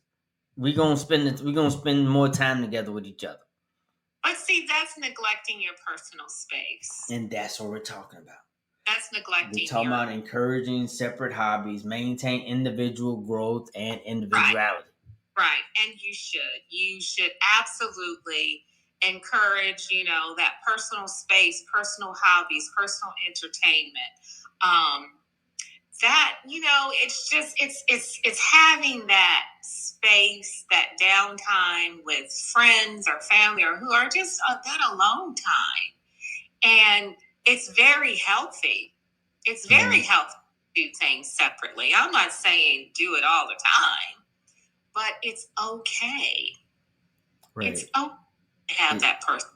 we're gonna spend more time together with each other. But see, that's neglecting your personal space. And that's what we're talking about. That's We're neglecting talking your about encouraging separate hobbies, maintain individual growth and individuality. right. And you should absolutely encourage, that personal space, personal hobbies, personal entertainment. that, it's having that space, that downtime with friends or family or who are just that alone time. And it's very healthy. It's very healthy to do things separately. I'm not saying do it all the time, but it's okay. Right. It's okay to have that person.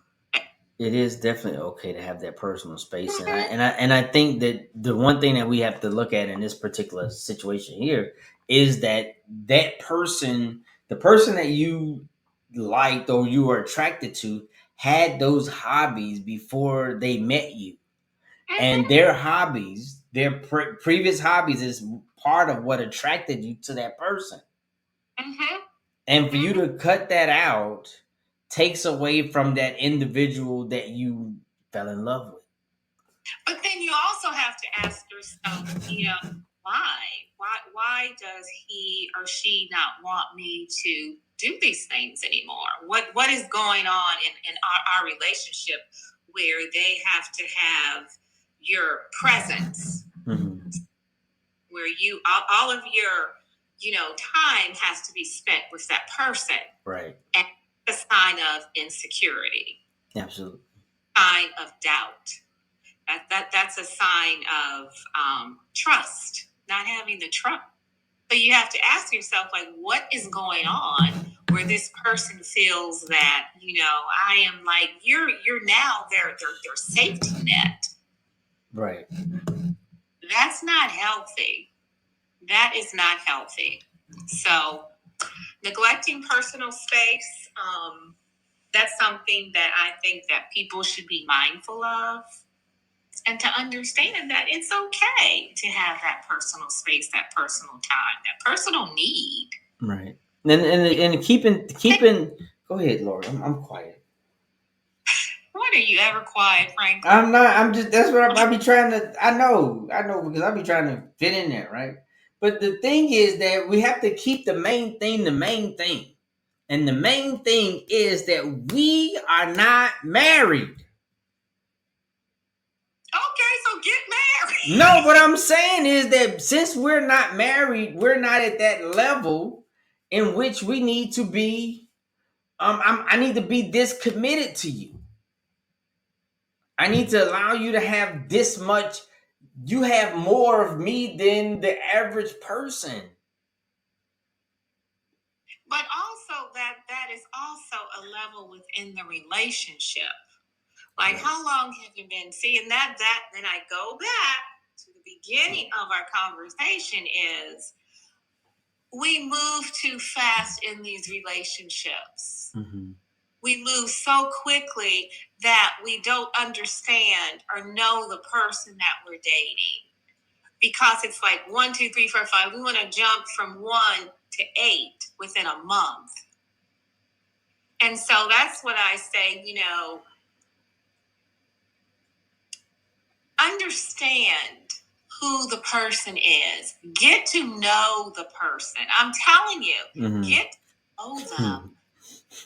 It is definitely okay to have that personal space, and I think that the one thing that we have to look at in this particular situation here is that the person that you liked or you were attracted to, had those hobbies before they met you, and their hobbies, their previous hobbies, is part of what attracted you to that person. Mm-hmm. And for you to cut that out takes away from that individual that you fell in love with. But then you also have to ask yourself, why? Why does he or she not want me to do these things anymore? What is going on in our relationship where they have to have your presence, Mm-hmm. where all of your time has to be spent with that person, Right. and a sign of insecurity, Absolutely. sign of doubt. That's a sign of trust, not having the trust. So you have to ask yourself, like, what is going on where this person feels that I am like you're now their safety net. Right. That's not healthy. That is not healthy. So neglecting personal space, that's something that I think that people should be mindful of, and to understand that it's okay to have that personal space, that personal time, that personal need. Right. And keeping. Go ahead, Laura. I'm quiet. What are you ever quiet, Franklin? I'm not. I'm just. That's what I be trying to. I know. Because I be trying to fit in there, right? But the thing is that we have to keep the main thing the main thing, and the main thing is that we are not married. Okay, so get married. No, what I'm saying is that since we're not married, we're not at that level in which we need to be. I need to be this committed to you. I need to allow you to have this much. You have more of me than the average person. But also that is also a level within the relationship. Like, Right. how long have you been seeing that? Then I go back to the beginning of our conversation is we move too fast in these relationships. Mm-hmm. We move so quickly that we don't understand or know the person that we're dating. Because it's like 1, 2, 3, 4, 5. We want to jump from 1 to 8 within a month. And so that's what I say, understand who the person is. Get to know the person. I'm telling you, get to know them.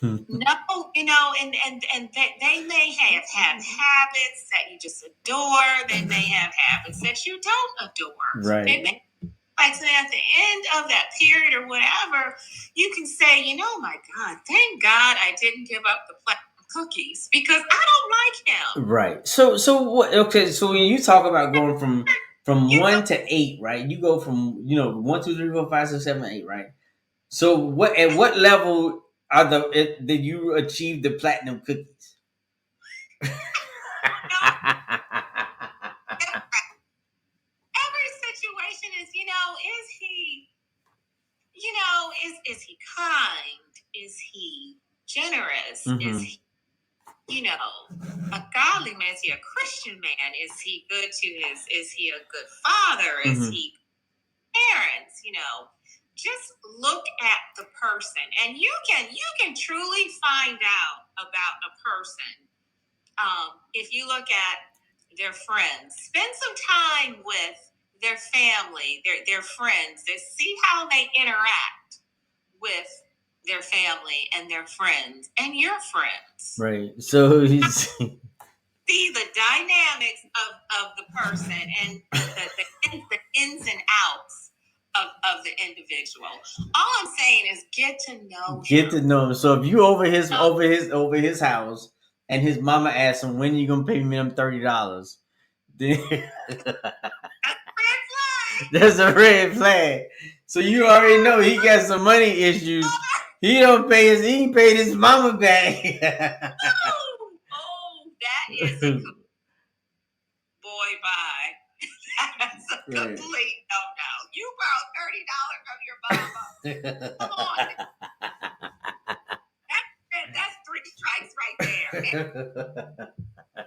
No, and they may have habits that you just adore. They may have habits that you don't adore. Right. They may, like, so at the end of that period or whatever, you can say, my God, thank God I didn't give up the platinum cookies because I don't like him. Right. So what? Okay. So when you talk about going from You know, 1 to 8, right? You go from 1, 2, 3, 4, 5, 6, 7, 8, right? So what? At what level did you achieve the platinum cookies? every situation is he, is he kind? Is he generous? Mm-hmm. Is he, a godly man? Is he a Christian man? Is he good to is he a good father? Is he parents? Just look at the person, and you can truly find out about a person if you look at their friends. Spend some time with their family, their friends. See how they interact with their family and their friends and your friends. Right. So he's See the dynamics of the person and the ins and the individual. All I'm saying is get to know Get to him. know him. So if you over his house and his mama asks him, when you gonna pay me them $30, then that's a red flag. So you already know he got some money issues. He ain't paid his mama back. That is a boy bye. That's a complete no-no. You borrowed $30 from your mama. Come on. That's 3 strikes right there. But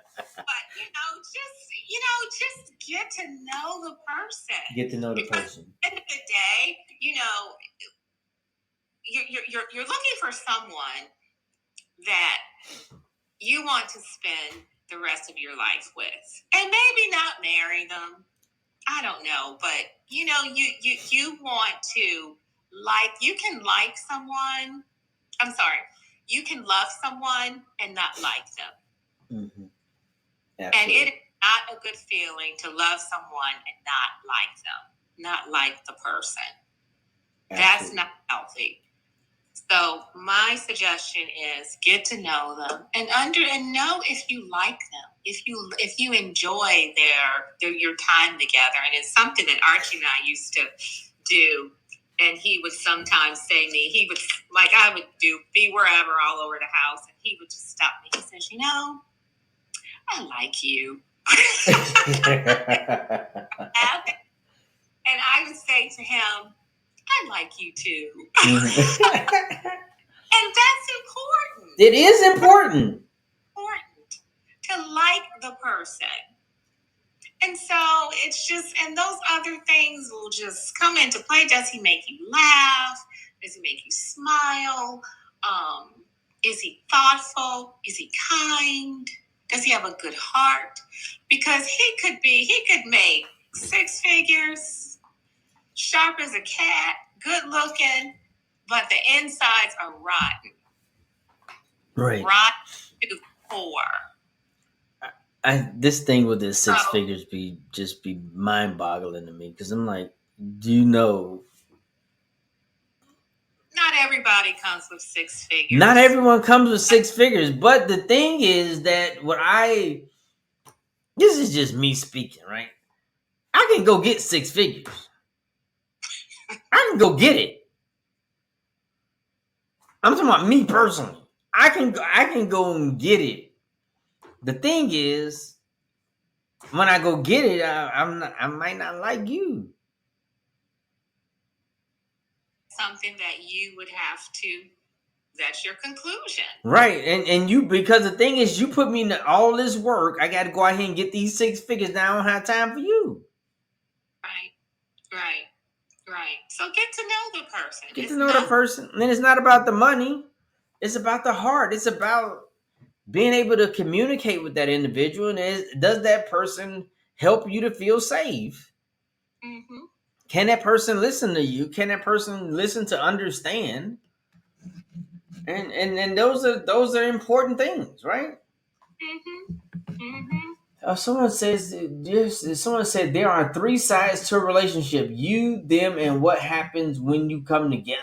just get to know the person. Get to know the Because person. at the end of the day, you're looking for someone that you want to spend the rest of your life with, and maybe not marry them. I don't know, but you want to you can like someone. I'm sorry, you can love someone and not like them. Mm-hmm. And it is not a good feeling to love someone and not like them, not like the person. Absolutely. That's not healthy. So my suggestion is get to know them and know if you like them, if you enjoy your time together. And it's something that Archie and I used to do. And he would sometimes say to me, I would be wherever all over the house, and he would just stop me. He says, I like you. And I would say to him, I like you too. And that's important. It is important to like the person. And so it's just, and those other things will just come into play. Does he make you laugh? Does he make you smile? Is he thoughtful? Is he kind? Does he have a good heart? Because he could make 6 figures, sharp as a cat, good looking, but the insides are rotten. Right. Rotten to the core. This thing with this 6 figures be mind boggling to me, because I'm like, do you know? Not everybody comes with 6 figures. Not everyone comes with 6 figures, but the thing is that this is just me speaking, right? I can go get 6 figures. I can go get it. I'm talking about me personally. I can go and get it. The thing is, when I go get it, I might not like you. Something that you would have to. That's your conclusion, right? And you, because the thing is, you put me into all this work. I got to go out here and get these 6 figures. Now I don't have time for you. Right. So get to know the person. Get to know the person, and then it's not about the money. It's about the heart. It's about being able to communicate with that individual, and does that person help you to feel safe? Mm-hmm. Can that person listen to you? Can that person listen to understand? And those are important things, right? Someone said there are 3 sides to a relationship: you, them, and what happens when you come together.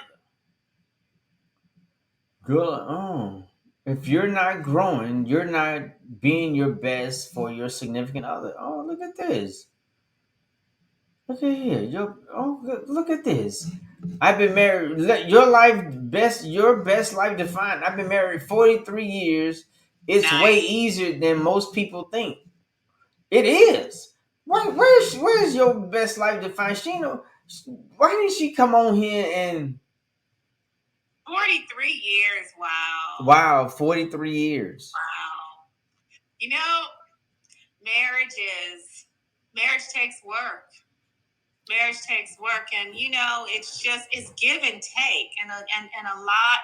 Girl, if you're not growing, you're not being your best for your significant other. Oh, look at this. Look at here. Look at this. I've been married. Your best life defined. I've been married 43 years. It's way easier than most people think. It is. Where's your best life defined? Why didn't she come on here and 43 years? Wow. Wow, 43 years. Wow. Marriage takes work. Marriage takes work, and it's give and take, and a lot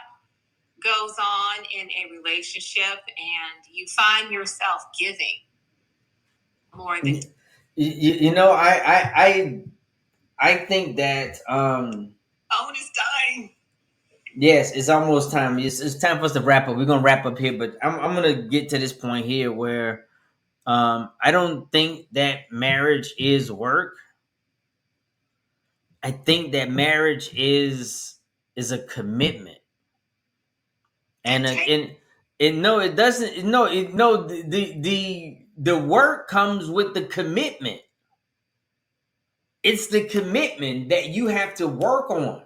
goes on in a relationship, and you find yourself giving more than I think that phone is dying. Yes, it's almost time. It's time for us to wrap up. We're gonna wrap up here, but I'm gonna get to this point here where I don't think that marriage is work. I think that marriage is a commitment, and no, it doesn't. No, the work comes with the commitment. It's the commitment that you have to work on.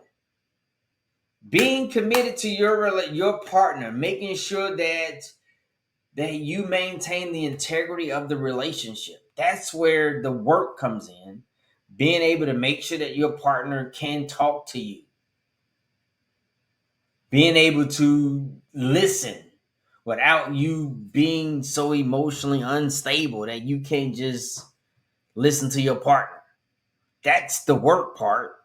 Being committed to your partner, making sure that you maintain the integrity of the relationship. That's where the work comes in. Being able to make sure that your partner can talk to you, being able to listen without you being so emotionally unstable that you can't just listen to your partner. That's the work part.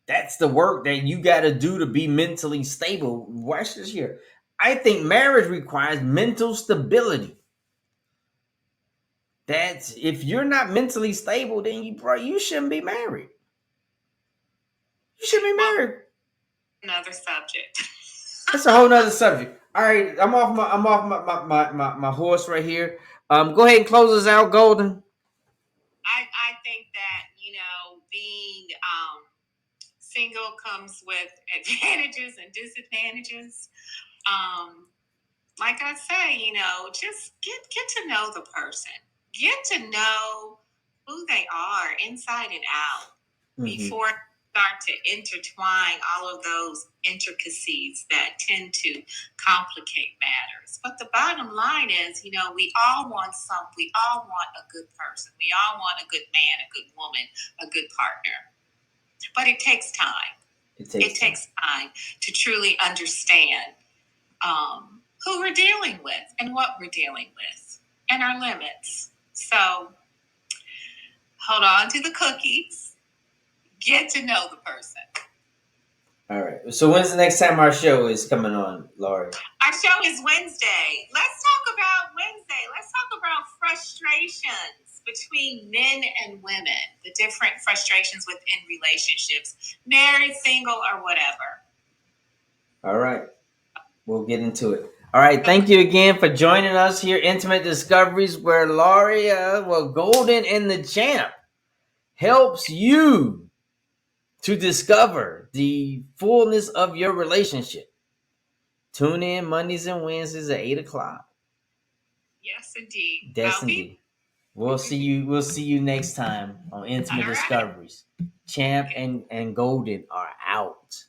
That's the work that you got to do to be mentally stable. Watch this here. I think marriage requires mental stability. That's if you're not mentally stable, then you shouldn't be married. You should be married. Another subject. That's a whole nother subject. All right, I'm off my horse right here. Go ahead and close us out, Golden. I think that, being single comes with advantages and disadvantages. Like I say, just get to know the person. Get to know who they are inside and out before you start to intertwine all of those intricacies that tend to complicate matters. But the bottom line is, we all want we all want a good person. We all want a good man, a good woman, a good partner. But it takes time. It takes time to truly understand who we're dealing with and what we're dealing with and our limits. So hold on to the cookies. Get to know the person. All right. So when's the next time our show is coming on, Laurie? Our show is Wednesday. Let's talk about Wednesday. Let's talk about frustrations between men and women, the different frustrations within relationships, married, single, or whatever. All right. We'll get into it. All right. Thank you again for joining us here, Intimate Discoveries, where Laurie, Golden and the Champ helps you to discover the fullness of your relationship. Tune in Mondays and Wednesdays at 8:00. Yes, indeed. Yes, indeed. We'll see you. We'll see you next time on Intimate Discoveries. Champ and Golden are out.